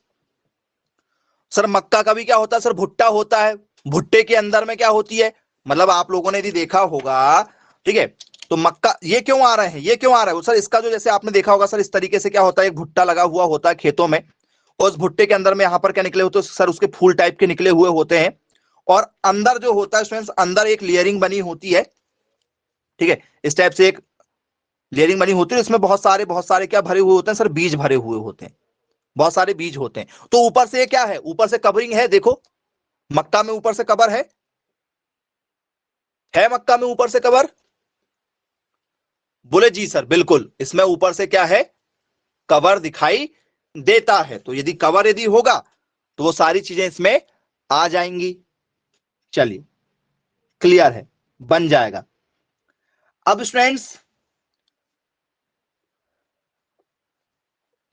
सर मक्का का भी क्या होता है सर, भुट्टा होता है, भुट्टे के अंदर में क्या होती है, मतलब आप लोगों ने यदि देखा होगा, ठीक है, तो मक्का, ये क्यों आ रहे हैं, ये क्यों आ रहा है सर, इसका जो जैसे आपने देखा होगा सर, इस तरीके से क्या होता है, एक भुट्टा लगा हुआ होता है खेतों में, और उस भुट्टे के अंदर में यहां पर क्या निकले होते हैं सर, उसके फूल टाइप के निकले हुए होते हैं, और अंदर जो होता है स्टूडेंट्स, अंदर एक लेयरिंग बनी होती है, ठीक है, इस टाइप से एक लेयरिंग बनी होती है, इसमें बहुत सारे क्या भरे हुए होते हैं सर, बीज भरे हुए होते हैं, बहुत सारे बीज होते हैं। तो ऊपर से क्या है, ऊपर से कवरिंग है, देखो मक्का में ऊपर से कवर है मक्का में ऊपर से कवर, बोले जी सर बिल्कुल, इसमें ऊपर से क्या है, कवर दिखाई देता है। तो यदि कवर यदि होगा तो वो सारी चीजें इसमें आ जाएंगी। चलिए, क्लियर है, बन जाएगा। अब स्टूडेंट्स,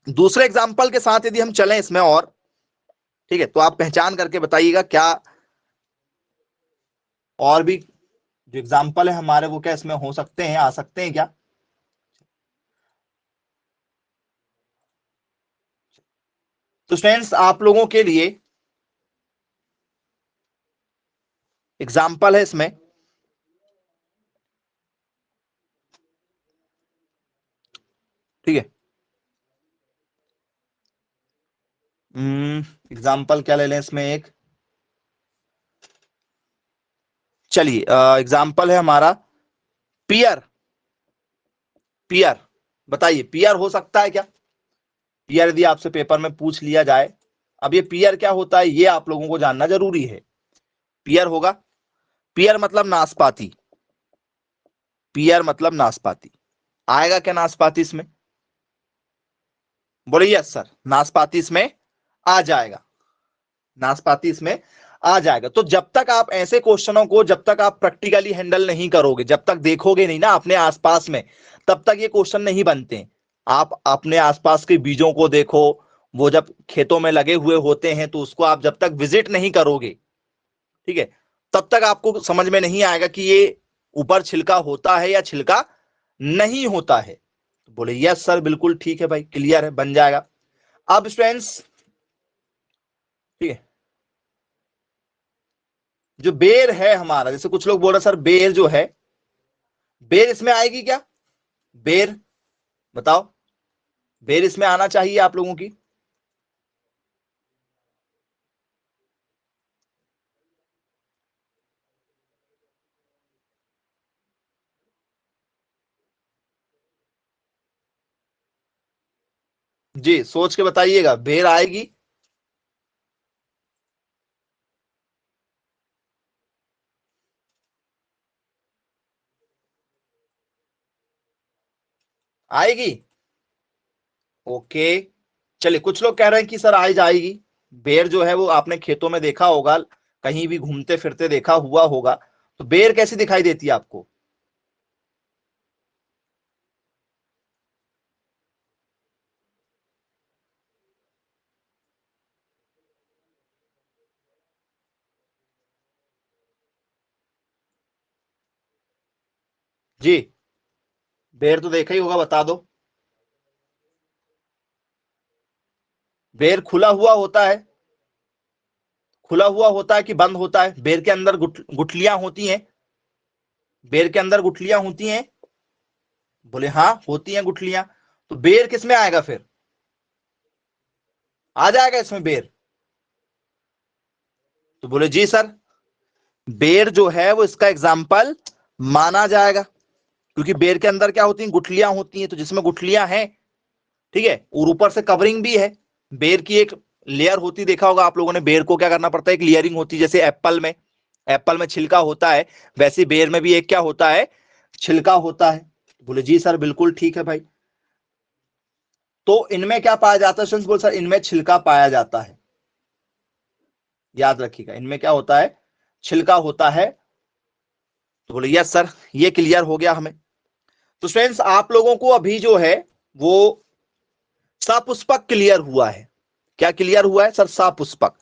दूसरे एग्जाम्पल के साथ यदि हम चलें इसमें, और ठीक है, तो आप पहचान करके बताइएगा क्या और भी जो एग्जाम्पल है हमारे वो क्या इसमें हो सकते हैं, आ सकते हैं क्या? तो स्टूडेंट्स आप लोगों के लिए एग्जाम्पल है इसमें, ठीक है। एग्जाम्पल क्या ले लें इसमें एक, चलिए एग्जाम्पल है हमारा पियर। पियर, बताइए पियर हो सकता है क्या? पियर यदि आपसे पेपर में पूछ लिया जाए, अब ये पियर क्या होता है ये आप लोगों को जानना जरूरी है। पियर होगा, पियर मतलब नाशपाती, पियर मतलब नाशपाती। आएगा क्या नाशपाती इसमें? बोलिए यस सर, नाशपाती इसमें आ जाएगा, नाशपाती इसमें आ जाएगा। तो जब तक आप ऐसे क्वेश्चनों को, जब तक आप प्रैक्टिकली हैंडल नहीं करोगे, जब तक देखोगे नहीं ना अपने आसपास में, तब तक ये क्वेश्चन नहीं बनते। आप अपने आसपास के बीजों को देखो, वो जब खेतों में लगे हुए होते हैं तो उसको आप जब तक विजिट नहीं करोगे, ठीक है, तब तक आपको समझ में नहीं आएगा कि ये ऊपर छिलका होता है या छिलका नहीं होता है। तो बोले यस सर बिल्कुल ठीक है भाई, क्लियर है, बन जाएगा। अब स्टूडेंट्स, ठीक है, जो बेर है हमारा, जैसे कुछ लोग बोल रहे सर बेर जो है, बेर इसमें आएगी क्या? बेर बताओ, बेर इसमें आना चाहिए आप लोगों की? जी सोच के बताइएगा, बेर आएगी? आएगी, ओके। चलिए कुछ लोग कह रहे हैं कि सर आई जाएगी। बेर जो है वो आपने खेतों में देखा होगा, कहीं भी घूमते फिरते देखा हुआ होगा, तो बेर कैसी दिखाई देती है आपको? जी, बेर तो देखा ही होगा, बता दो। बेर खुला हुआ होता है, खुला हुआ होता है कि बंद होता है? बेर के अंदर गुठलियां होती हैं, बेर के अंदर गुठलियां होती हैं? बोले हाँ होती हैं गुठलियां। तो बेर किस में आएगा फिर? आ जाएगा इसमें बेर? तो बोले जी सर, बेर जो है वो इसका एग्जाम्पल माना जाएगा, क्योंकि बेर के अंदर क्या होती हैं, गुठलियां होती हैं। तो जिसमें गुठलियां हैं, ठीक है, और ऊपर से कवरिंग भी है, बेर की एक लेयर होती, देखा होगा आप लोगों ने, बेर को क्या करना पड़ता है, एक लेयरिंग होती है। जैसे एप्पल में, एप्पल में छिलका होता है, वैसे बेर में भी एक क्या होता है, छिलका होता है। बोले जी सर बिल्कुल ठीक है भाई। तो इनमें क्या पाया जाता है स्टूडेंट्स? बोले सर इनमें छिलका पाया जाता है, याद रखिएगा इनमें क्या होता है, छिलका होता है। तो बोले यस सर, ये क्लियर हो गया हमें। तो फ्रेंड्स आप लोगों को अभी जो है वो सपुष्पक क्लियर हुआ है। क्या क्लियर हुआ है सर? सपुष्पक।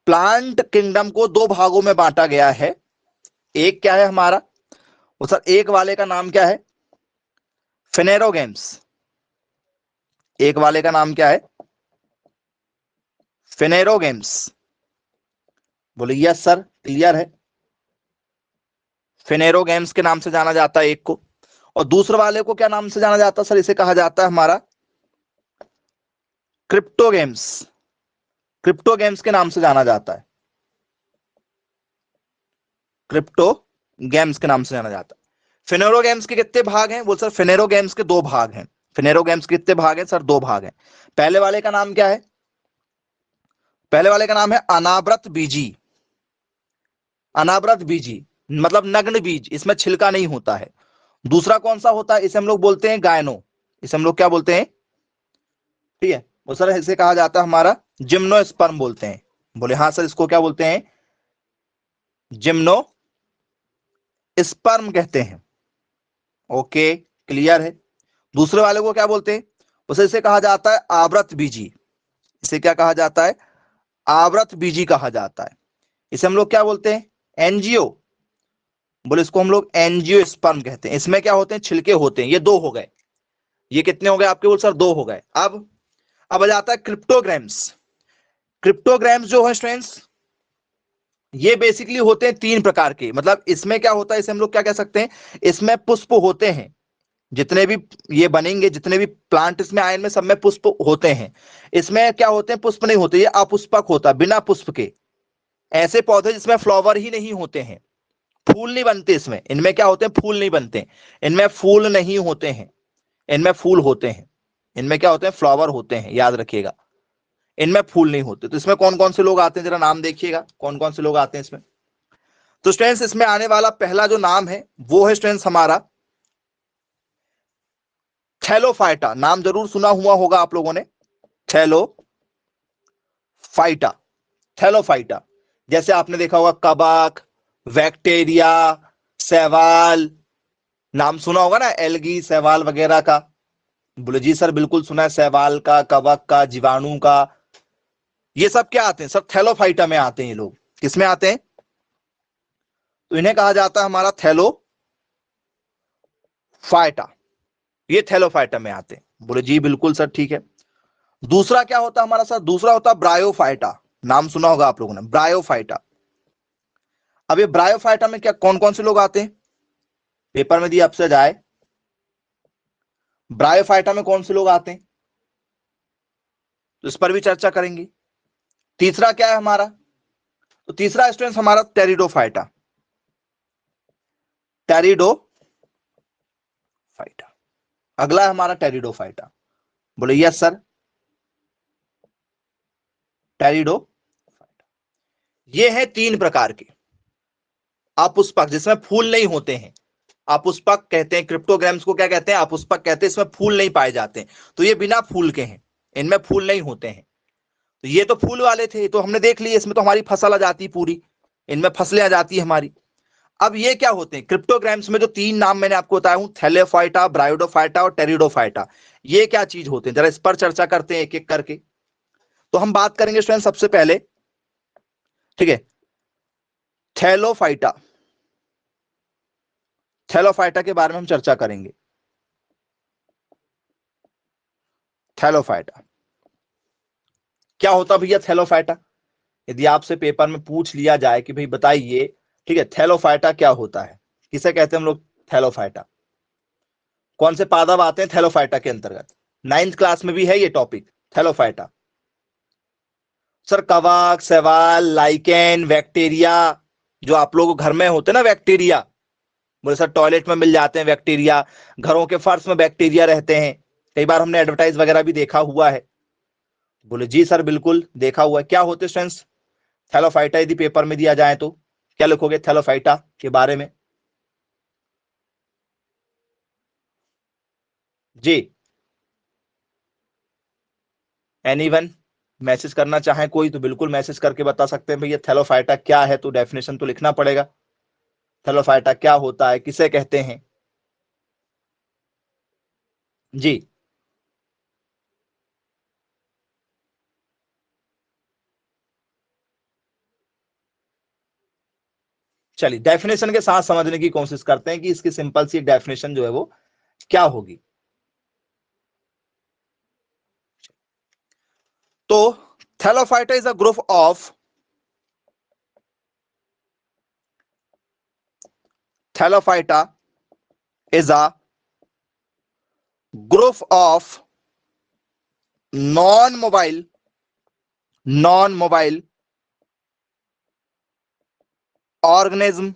प्लांट किंगडम को दो भागों में बांटा गया है। एक क्या है हमारा, वो सर एक वाले का नाम क्या है, फेनेरोगेम्स। एक वाले का नाम क्या है, फेनेरोगेम्स। बोले यस सर क्लियर है, फेनेरोगेम्स के नाम से जाना जाता है एक को। और दूसरे वाले को क्या नाम से जाना जाता है सर? इसे कहा जाता है हमारा क्रिप्टोगेम्स। क्रिप्टोगेम्स के नाम से जाना जाता है, क्रिप्टो गेम्स के नाम से जाना जाता है। फिनेरो गेम्स के कितने भाग हैं? वो सर फिनेरो गेम्स के दो भाग हैं। फिनेरो गेम्स के कितने भाग हैं सर? दो भाग हैं। पहले वाले का नाम क्या है? पहले वाले का नाम है अनावृत बीजी। अनावृत बीजी मतलब नग्न बीज, इसमें छिलका नहीं होता है। दूसरा कौन सा होता है? इसे हम लोग बोलते हैं गायनो। इसे हम लोग क्या बोलते हैं? ठीक है, वो सर इसे कहा जाता है हमारा जिम्नोस्पर्म बोलते हैं। बोले हाँ सर, इसको क्या बोलते हैं? जिम्नो स्पर्म कहते हैं। ओके क्लियर है। दूसरे वाले को क्या बोलते हैं? उसे इसे कहा जाता है आवृत बीजी। इसे क्या कहा जाता है? आवृत बीजी कहा जाता है। इसे हम लोग क्या बोलते हैं? एनजीओ। बोले इसको हम लोग एंजियोस्पर्म कहते हैं। इसमें क्या होते हैं, छिलके होते हैं। ये दो हो गए, ये कितने हो गए आपके? बोल सर दो हो गए। अब आ जाता है क्रिप्टोग्राम्स। क्रिप्टोग्राम्स जो है स्टूडेंट्स, ये बेसिकली होते हैं तीन प्रकार के। मतलब इसमें क्या होता है, इसे हम लोग क्या कह सकते हैं, इसमें पुष्प होते हैं। जितने भी ये बनेंगे, जितने भी प्लांट इसमें आए, इनमें सब में पुष्प होते हैं। इसमें क्या होते हैं, पुष्प नहीं होते, ये अपुष्पक होता है, बिना पुष्प के। ऐसे पौधे जिसमें फ्लावर ही नहीं होते हैं, फूल नहीं बनते इसमें। इनमें क्या होते हैं, फूल नहीं बनते। इनमें फूल नहीं होते हैं, इनमें फूल होते हैं। इनमें क्या होते हैं, फ्लावर होते हैं, याद रखिएगा। इनमें फूल नहीं होते। तो इसमें कौन कौन से लोग आते हैं, जरा नाम देखिएगा, कौन कौन से लोग आते हैं इसमें। तो स्टूडेंट्स इसमें आने वाला पहला जो नाम है वो है स्टूडेंट्स हमारा थैलोफाइटा। नाम जरूर सुना हुआ होगा आप लोगों ने, थैलोफाइटा। थैलोफाइटा, जैसे आपने देखा होगा कवक, बैक्टीरिया, शैवाल, नाम सुना होगा ना, एल्गी, शैवाल वगैरह का। बोले जी सर बिल्कुल सुना है, शैवाल का, कवक का, जीवाणु का। ये सब क्या आते हैं, सब थैलोफाइटा में आते हैं। ये लोग किस में आते हैं? तो इन्हें कहा जाता है हमारा थैलोफाइटा। ये थैलोफाइटा में आते हैं। बोले जी बिल्कुल सर, ठीक है। दूसरा क्या होता है हमारा सर? दूसरा होता है ब्रायोफाइटा। नाम सुना होगा आप लोगों ने, ब्रायोफाइटा। अब ये ब्रायोफाइटा में क्या कौन कौन से लोग आते हैं, पेपर में दिया आपसे जाए, ब्रायोफाइटा में कौन से लोग आते हैं, तो इस पर भी चर्चा करेंगे। तीसरा क्या है हमारा? तो तीसरा स्टूडेंट्स हमारा टेरिडोफाइटा। टेरिडोफाइटा, अगला है हमारा टेरिडोफाइटा। बोले यस सर, टेरिडोफाइटा। ये है तीन प्रकार के अपुष्पक, जिसमें फूल नहीं होते हैं, अपुष्पक कहते हैं। क्रिप्टोग्राम्स को क्या कहते हैं, अपुष्पक कहते हैं। इसमें फूल नहीं पाए जाते हैं, तो ये बिना फूल के हैं, इनमें फूल नहीं होते हैं। तो ये तो फूल वाले थे, तो हमने देख लिया, इसमें तो हमारी फसल आ जाती पूरी, इनमें फसलें आ जाती है हमारी। अब ये क्या होते हैं, क्रिप्टोग्राम्स में जो तीन नाम मैंने आपको बताया हूं, थैलेफाइटा, ब्रायोडोफाइटा और टेरिडोफाइटा, ये क्या चीज होते हैं, जरा इस पर चर्चा करते हैं एक एक करके। तो हम बात करेंगे स्टूडेंट सबसे पहले, ठीक है, थैलोफाइटा। थैलोफाइटा के बारे में हम चर्चा करेंगे। थैलोफाइटा क्या होता भैया, थैलोफाइटा? यदि आपसे पेपर में पूछ लिया जाए कि भाई बताइए, ठीक है, थैलोफाइटा क्या होता है, किसे कहते हैं हम लोग थैलोफाइटा? कौन से पादप आते हैं थैलोफाइटा के अंतर्गत? 9th क्लास में भी है ये टॉपिक, थैलोफाइटा। सर कवक, शैवाल, लाइकेन, बैक्टीरिया, जो आप लोगों घर में होते हैं ना बैक्टीरिया। बोले सर टॉयलेट में मिल जाते हैं बैक्टीरिया, घरों के फर्श में बैक्टीरिया रहते हैं, कई बार हमने एडवर्टाइज वगैरह भी देखा हुआ है। बोले जी सर बिल्कुल देखा हुआ है। क्या होते स्टूडेंट्स थैलोफाइटा? यदि पेपर में दिया जाए तो क्या लिखोगे थैलोफाइटा के बारे में? जी, एनीवन मैसेज करना चाहे कोई तो बिल्कुल मैसेज करके बता सकते हैं भैया थैलोफाइटा क्या है, तो डेफिनेशन तो लिखना पड़ेगा। थैलोफाइटा क्या होता है, किसे कहते हैं? जी, चलिए डेफिनेशन के साथ समझने की कोशिश करते हैं कि इसकी सिंपल सी डेफिनेशन जो है वो क्या होगी। तो Thallophyta is a group of, Thallophyta is a group of non mobile organism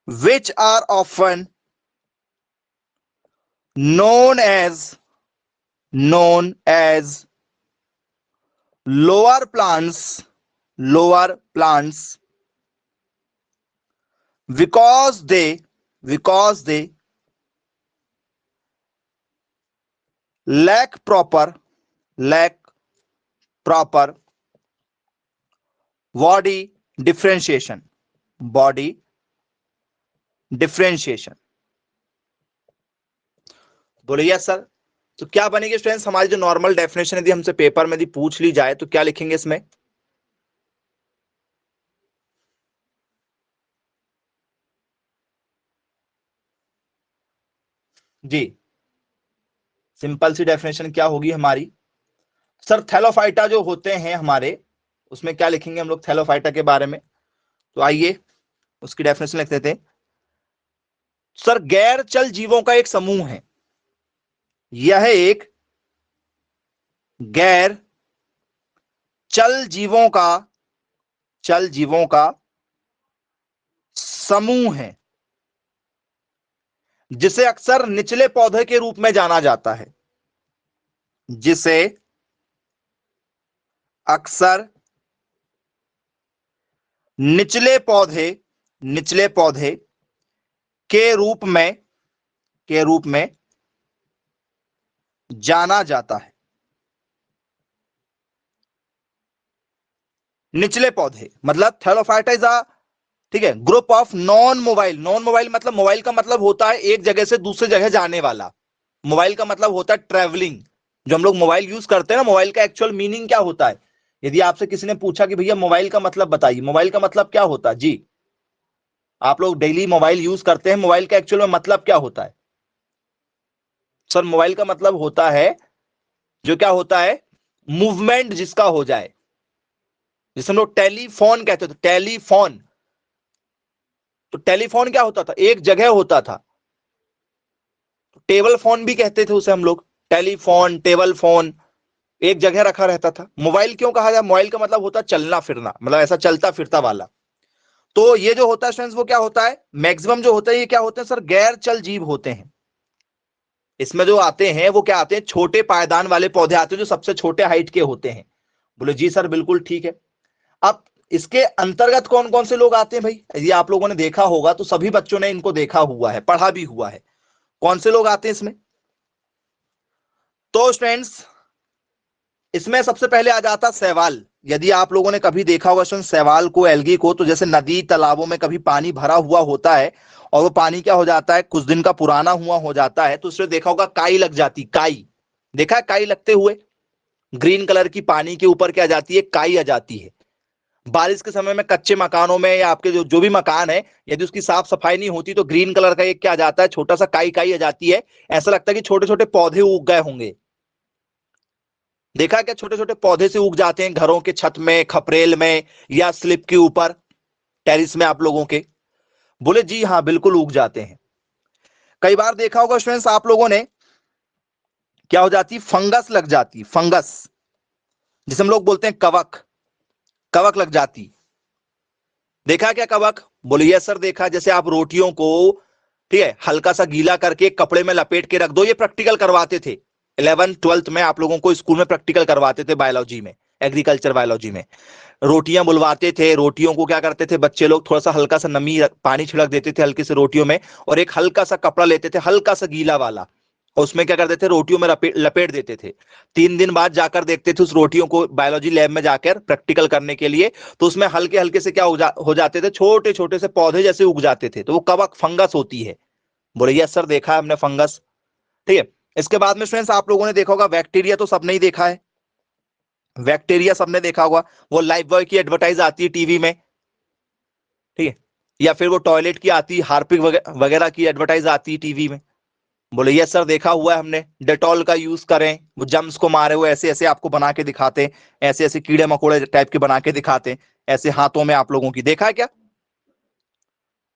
which are often known as lower plants because they lack proper body differentiation. बोले यस सर। तो क्या बनेगी स्टूडेंट्स हमारी जो नॉर्मल डेफिनेशन यदि हमसे paper में यदि पूछ ली जाए तो क्या लिखेंगे इसमें? जी, सिंपल सी डेफिनेशन क्या होगी हमारी सर? थैलोफाइटा जो होते हैं हमारे, उसमें क्या लिखेंगे हम लोग थैलोफाइटा के बारे में? तो आइए उसकी डेफिनेशन लिख देते हैं। सर, गैर चल जीवों का एक समूह है। यह एक गैर चल जीवों का समूह है जिसे अक्सर निचले पौधे के रूप में जाना जाता है। जिसे अक्सर निचले पौधे के रूप में जाना जाता है। निचले पौधे मतलब थैलोफाइटा इज अ, ठीक है, ग्रुप ऑफ नॉन मोबाइल मतलब मोबाइल का मतलब होता है एक जगह से दूसरी जगह जाने वाला। मोबाइल का मतलब होता है ट्रैवलिंग। जो हम लोग मोबाइल यूज करते हैं ना, मोबाइल का एक्चुअल मीनिंग क्या होता है? यदि आपसे किसी ने पूछा कि भैया मोबाइल का मतलब बताइए, मोबाइल का मतलब क्या होता है जी? आप लोग डेली मोबाइल यूज करते हैं, मोबाइल का एक्चुअल में मतलब क्या होता है? सर, मोबाइल का मतलब होता है, जो क्या होता है, मूवमेंट जिसका हो जाए। जिसे हम लोग टेलीफोन कहते थे, टेलीफोन। तो टेलीफोन क्या होता था? एक जगह होता था। टेबल फोन भी कहते थे उसे हम लोग, टेलीफोन, टेबल फोन, एक जगह रखा रहता था। मोबाइल क्यों कहा जाए? मोबाइल का मतलब होता है चलना फिरना, मतलब ऐसा चलता फिरता वाला। तो ये जो होता है स्टूडेंट्स, वो क्या होता है, मैक्सिमम जो होता है, ये क्या होते हैं सर? गैर चल जीव होते हैं। इसमें जो आते हैं वो क्या आते हैं? छोटे पायदान वाले पौधे आते हैं, जो सबसे छोटे हाइट के होते हैं। बोले जी सर, बिल्कुल ठीक है। अब इसके अंतर्गत कौन कौन से लोग आते हैं भाई? यदि आप लोगों ने देखा होगा तो सभी बच्चों ने इनको देखा हुआ है, पढ़ा भी हुआ है। कौन से लोग आते हैं इसमें? तो स्टूडेंट्स, इसमें सबसे पहले आ जाता शैवाल। यदि आप लोगों ने कभी देखा होगा स्टूडेंट शैवाल को, एल्गी को, तो जैसे नदी तालाबों में कभी पानी भरा हुआ होता है और वो पानी क्या हो जाता है, कुछ दिन का पुराना हुआ हो जाता है, तो उसमें देखा होगा काई लग जाती, काई। देखा है काई लगते हुए? ग्रीन कलर की पानी के ऊपर क्या आ जाती है? काई आ जाती है। बारिश के समय में कच्चे मकानों में या आपके जो भी मकान है, यदि उसकी साफ सफाई नहीं होती तो ग्रीन कलर का एक क्या आ जाता है, छोटा सा काई काई आ जाती है। ऐसा लगता है कि छोटे छोटे पौधे उग गए होंगे। देखा क्या? छोटे छोटे पौधे से उग जाते हैं घरों के छत में, खपरेल में, या स्लिप के ऊपर, टेरिस में आप लोगों के। बोले जी हाँ, बिल्कुल उग जाते हैं। कई बार देखा होगा स्टूडेंट्स आप लोगों ने, क्या हो जाती, फंगस लग जाती, फंगस, जिसे हम लोग बोलते हैं कवक, कवक लग जाती। देखा क्या कवक? बोले यस सर देखा। जैसे आप रोटियों को, ठीक है, हल्का सा गीला करके कपड़े में लपेट के रख दो। ये प्रैक्टिकल करवाते थे 11th-12th में, आप लोगों को स्कूल में प्रैक्टिकल करवाते थे बायोलॉजी में, एग्रीकल्चर बायोलॉजी में। रोटियां बुलवाते थे, रोटियों को क्या करते थे बच्चे लोग, थोड़ा सा हल्का सा नमी पानी छिड़क देते थे हल्की से रोटियों में, और एक हल्का सा कपड़ा लेते थे, हल्का सा गीला वाला, और उसमें क्या करते थे, रोटियों में लपेट देते थे। 3 दिन बाद जाकर देखते थे उस रोटियों को बायोलॉजी लैब में जाकर प्रैक्टिकल करने के लिए, तो उसमें हल्के हल्के से क्या हो जाते थे, छोटे छोटे से पौधे जैसे उग जाते थे। तो वो कवक, फंगस होती है। बोले यस सर देखा है हमने फंगस। ठीक है। इसके बाद में स्टूडेंट्स आप लोगों ने देखा होगा बैक्टीरिया, तो सबने ही देखा है, बैक्टीरिया सबने देखा होगा। वो लाइफ बॉय की एडवर्टाइज आती है टीवी में, ठीक है, या फिर वो टॉयलेट की आती, हार्पिक वगैरह की एडवर्टाइज आती है टीवी में। बोले यस सर देखा हुआ है हमने। डेटॉल का यूज करें, वो जम्स को मारे हुए ऐसे ऐसे आपको बना के दिखाते, ऐसे ऐसे कीड़े मकोड़े टाइप के बना के दिखाते, ऐसे हाथों में आप लोगों की, देखा है क्या?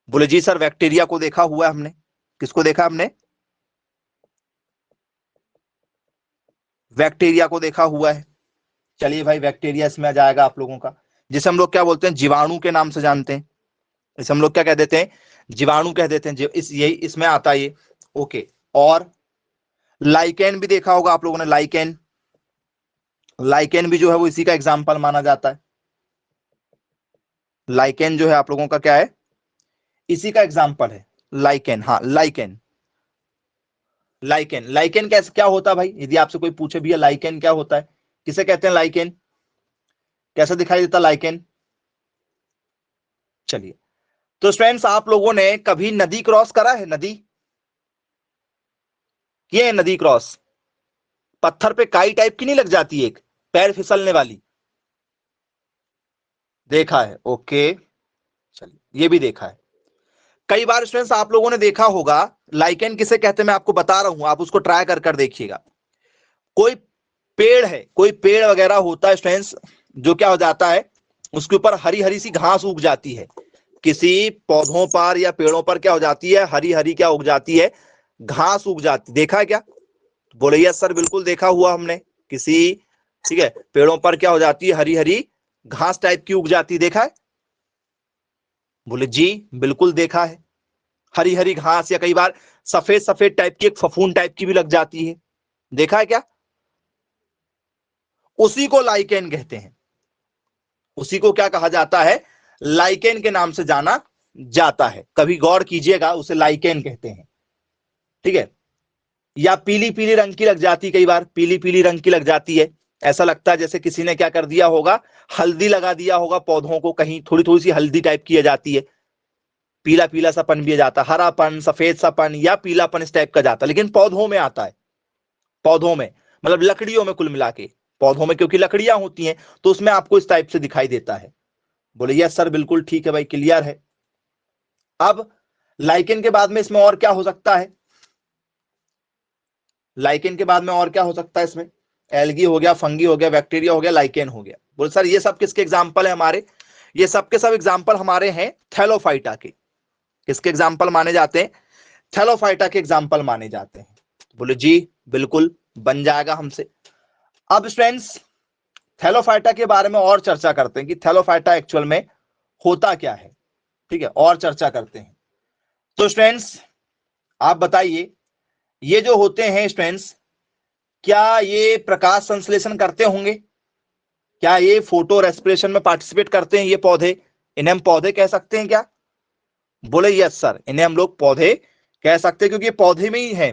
बोले जी सर बैक्टीरिया को देखा हुआ है हमने। किसको देखा हमने? बैक्टीरिया को देखा हुआ है। चलिए भाई, बैक्टीरिया इसमें आ जाएगा आप लोगों का, जिसे हम लोग क्या बोलते हैं, जीवाणु के नाम से जानते हैं। इसे हम लोग क्या कह देते हैं? जीवाणु कह देते हैं। यही इसमें आता है ये। ओके। और लाइकेन भी देखा होगा आप लोगों ने, लाइकेन, लाइकेन भी जो है वो इसी का एग्जाम्पल माना जाता है। लाइकेन जो है आप लोगों का क्या है, इसी का एग्जाम्पल है। लाइकेन, हाँ लाइकेन। लाइकेन, लाइकेन कैसे, क्या होता है भाई? यदि आपसे कोई पूछे भैया लाइकेन क्या होता है, किसे कहते हैं लाइकेन, कैसा दिखाई देता लाइकेन? चलिए, तो स्टूडेंट्स आप लोगों ने कभी नदी क्रॉस करा है? नदी ये है, नदी क्रॉस, पत्थर पे काई टाइप की नहीं लग जाती एक, पैर फिसलने वाली, देखा है? ओके, चलिए ये भी देखा है। कई बार स्टूडेंट्स आप लोगों ने देखा होगा, लाइकेन किसे कहते हैं मैं आपको बता रहा हूं, आप उसको ट्राई कर देखिएगा। कोई पेड़ है, कोई पेड़ वगैरह होता है स्टूडेंट्स, जो क्या हो जाता है, उसके ऊपर हरी हरी सी घास उग जाती है। किसी पौधों पर या पेड़ों पर क्या हो जाती है, हरी हरी क्या उग जाती है, घास उग जाती। देखा है क्या? बोले यस सर, बिल्कुल देखा हुआ हमने। किसी, ठीक है, पेड़ों पर क्या हो जाती है, हरी हरी घास टाइप की उग जाती, देखा है? बोले जी बिल्कुल देखा है। हरी हरी घास, या कई बार सफेद सफेद टाइप की एक फफूंद टाइप की भी लग जाती है, देखा है क्या? उसी को लाइकेन कहते हैं। उसी को क्या कहा जाता है, लाइकेन के नाम से जाना जाता है। कभी गौर कीजिएगा, उसे लाइकेन कहते हैं, ठीक है। या पीली पीली रंग की लग जाती, कई बार पीली पीली रंग की लग जाती है। ऐसा लगता है जैसे किसी ने क्या कर दिया होगा, हल्दी लगा दिया होगा पौधों को, कहीं थोड़ी थोड़ी सी हल्दी टाइप की आ जाती है, पीला पीला सा पन भी आ जाता, हरापन, सफेद सा पन या पीलापन इस टाइप का जाता, लेकिन पौधों में आता है। पौधों में मतलब लकड़ियों में, कुल मिला के पौधों में, क्योंकि लकड़ियां होती हैं तो उसमें आपको इस टाइप से दिखाई देता है। बोले यस सर, बिल्कुल ठीक है भाई, क्लियर है। अब लाइकेन के बाद में इसमें और क्या हो सकता है, लाइकेन के बाद में और क्या हो सकता है इसमें, एल्गी हो गया, फंगी हो गया, बैक्टीरिया हो गया, लाइकेन हो गया। बोले सर ये सब किसके एग्जाम्पल है हमारे, ये सब के सब एग्जाम्पल हमारे हैं थैलोफाइटा के। किसके एग्जाम्पल माने जाते हैं, थैलोफाइटा के एग्जाम्पल माने जाते हैं। बोले जी बिल्कुल, बन जाएगा हमसे। अब स्टूडेंट्स थैलोफाइटा के बारे में और चर्चा करते हैं कि थैलोफाइटा एक्चुअल में होता क्या है, ठीक है, और चर्चा करते हैं। तो स्टूडेंट्स आप बताइए, ये जो होते हैं स्टूडेंट्स, क्या ये प्रकाश संश्लेषण करते होंगे? क्या ये फोटो रेस्पिरेशन में पार्टिसिपेट करते हैं ये पौधे? इन्हें हम पौधे कह सकते हैं क्या? बोले यस सर, इन्हें हम लोग पौधे कह सकते हैं, क्योंकि ये पौधे में ही है।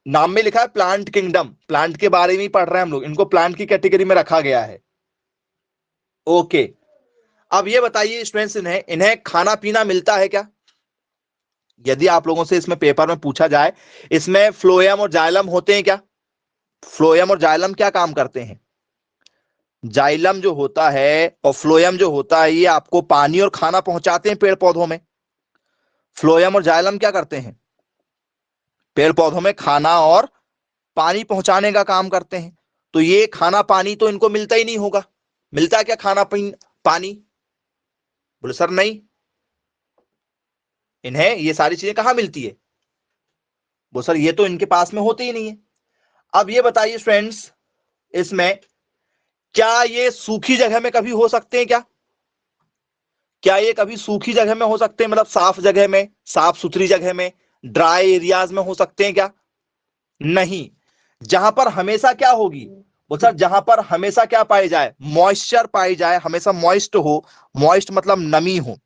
नाम में लिखा है प्लांट किंगडम, प्लांट के बारे में ही पढ़ रहे हैं हम लोग, इनको प्लांट की कैटेगरी में रखा गया है। ओके, अब ये बताइए स्टूडेंट्स, इन्हें इन्हें खाना पीना मिलता है क्या? यदि आप लोगों से इसमें पेपर में पूछा जाए, इसमें फ्लोएम और जाइलम होते हैं क्या? फ्लोएम और जाइलम क्या काम करते हैं? जाइलम जो होता है और फ्लोएम जो होता है, ये आपको पानी और खाना पहुंचाते हैं पेड़ पौधों में। फ्लोएम और जाइलम क्या करते हैं, पेड़ पौधों में खाना और पानी पहुंचाने का काम करते हैं। तो ये खाना पानी तो इनको मिलता ही नहीं होगा। मिलता है क्या खाना पानी? बोले सर नहीं, इन्हें ये सारी चीजें कहां मिलती है? बोले सर ये तो इनके पास में होती ही नहीं है। अब ये बताइए फ्रेंड्स, इसमें क्या ये सूखी जगह में कभी हो सकते हैं क्या? क्या ये कभी सूखी जगह में हो सकते हैं, मतलब साफ जगह में, साफ सुथरी जगह में, ड्राई एरियाज में हो सकते हैं क्या? नहीं। जहां पर हमेशा क्या होगी, वो सर जहां पर हमेशा क्या पाई जाए, मॉइस्चर पाई जाए, हमेशा मॉइस्ट हो, मॉइस्ट मतलब नमी हो।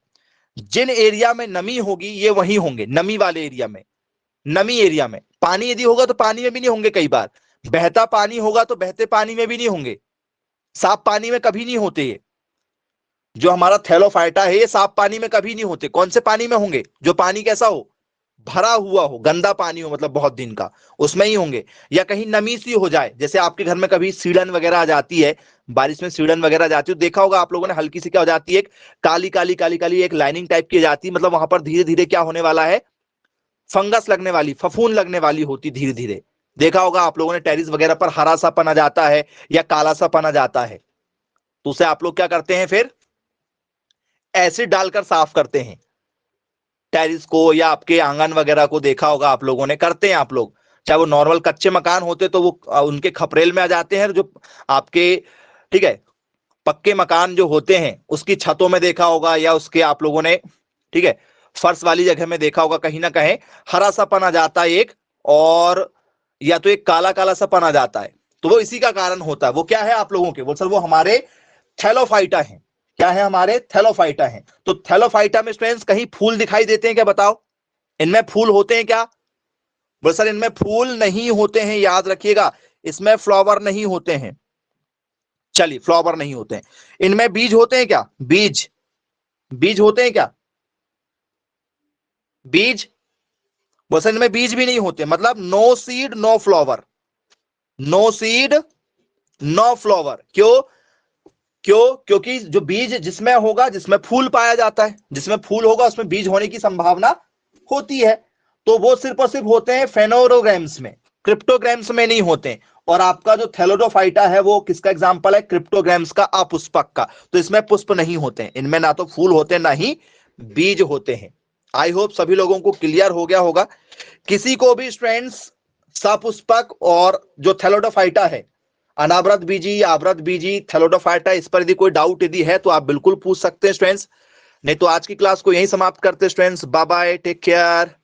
जिन एरिया में नमी होगी ये वहीं होंगे, नमी वाले एरिया में। नमी एरिया में पानी यदि होगा तो पानी में भी नहीं होंगे, कई बार बहता पानी होगा तो बहते पानी में भी नहीं होंगे, साफ पानी में कभी नहीं होते ये। जो हमारा थैलोफाइटा है ये साफ पानी में कभी नहीं होते। कौन से पानी में होंगे, जो पानी कैसा हो, भरा हुआ हो, गंदा पानी हो, मतलब बहुत दिन का, उसमें ही होंगे। या कहीं नमी सी हो जाए, जैसे आपके घर में कभी सीड़न वगैरह आ जाती है, बारिश में सीड़न वगैरह आ जाती है, देखा होगा आप लोगों ने, हल्की सी क्या हो जाती है, एक काली काली काली काली एक लाइनिंग टाइप की जाती है, मतलब वहां पर धीरे धीरे क्या होने वाला है, फंगस लगने वाली, फफूंद लगने वाली होती धीरे धीरे। देखा होगा आप लोगों ने, टेरिस वगैरह पर हरा सा पन आ जाता है या काला सा पन आ जाता है, तो उसे आप लोग क्या करते हैं, फिर एसिड डालकर साफ करते हैं टेरिस को, या आपके आंगन वगैरह को देखा होगा आप लोगों ने, करते हैं आप लोग। चाहे वो नॉर्मल कच्चे मकान होते तो वो उनके खपरेल में आ जाते हैं, जो आपके, ठीक है, पक्के मकान जो होते हैं उसकी छतों में देखा होगा, या उसके आप लोगों ने, ठीक है, फर्श वाली जगह में देखा होगा, कहीं ना कहीं हरा सा पन आ जाता है एक, और या तो एक काला काला सा पन आ जाता है। तो वो इसी का कारण होता है। वो क्या है आप लोगों के, वो सर वो हमारे थैलोफाइटा है। क्या है, हमारे थैलोफाइटा है। तो थैलोफाइटा में स्टूडेंट्स कहीं फूल दिखाई देते हैं क्या, बताओ? इनमें फूल होते हैं क्या? बोले सर इनमें फूल नहीं होते हैं, याद रखिएगा, इसमें फ्लावर नहीं होते हैं। चलिए, फ्लावर नहीं होते हैं। इनमें बीज होते हैं क्या, बीज, बीज होते हैं क्या, बीज? बोले सर इनमें बीज भी नहीं होते, मतलब no seed no flower, no seed no flower. क्यों? क्यों? क्योंकि जो बीज जिसमें होगा, जिसमें फूल पाया जाता है, जिसमें फूल होगा उसमें बीज होने की संभावना होती है, तो वो सिर्फ और सिर्फ होते हैं फेनोरोग्राम्स में, क्रिप्टोग्राम्स में नहीं होते। और आपका जो थैलोडोफाइटा है वो किसका एग्जांपल है? क्रिप्टोग्राम्स का, अपुष्पक का। तो इसमें पुष्प नहीं होते हैं, इनमें ना तो फूल होते हैं ना ही बीज होते हैं। आई होप सभी लोगों को क्लियर हो गया होगा। किसी को भी स्टूडेंट्स सपुष्पक और जो थैलोडोफाइटा है, अनावृत बीजी, आवृत बीजी, थैलोडोफाइटा, इस पर यदि कोई डाउट यदि है तो आप बिल्कुल पूछ सकते हैं स्टूडेंट्स। नहीं तो आज की क्लास को यहीं समाप्त करते हैं students. Bye bye, take care.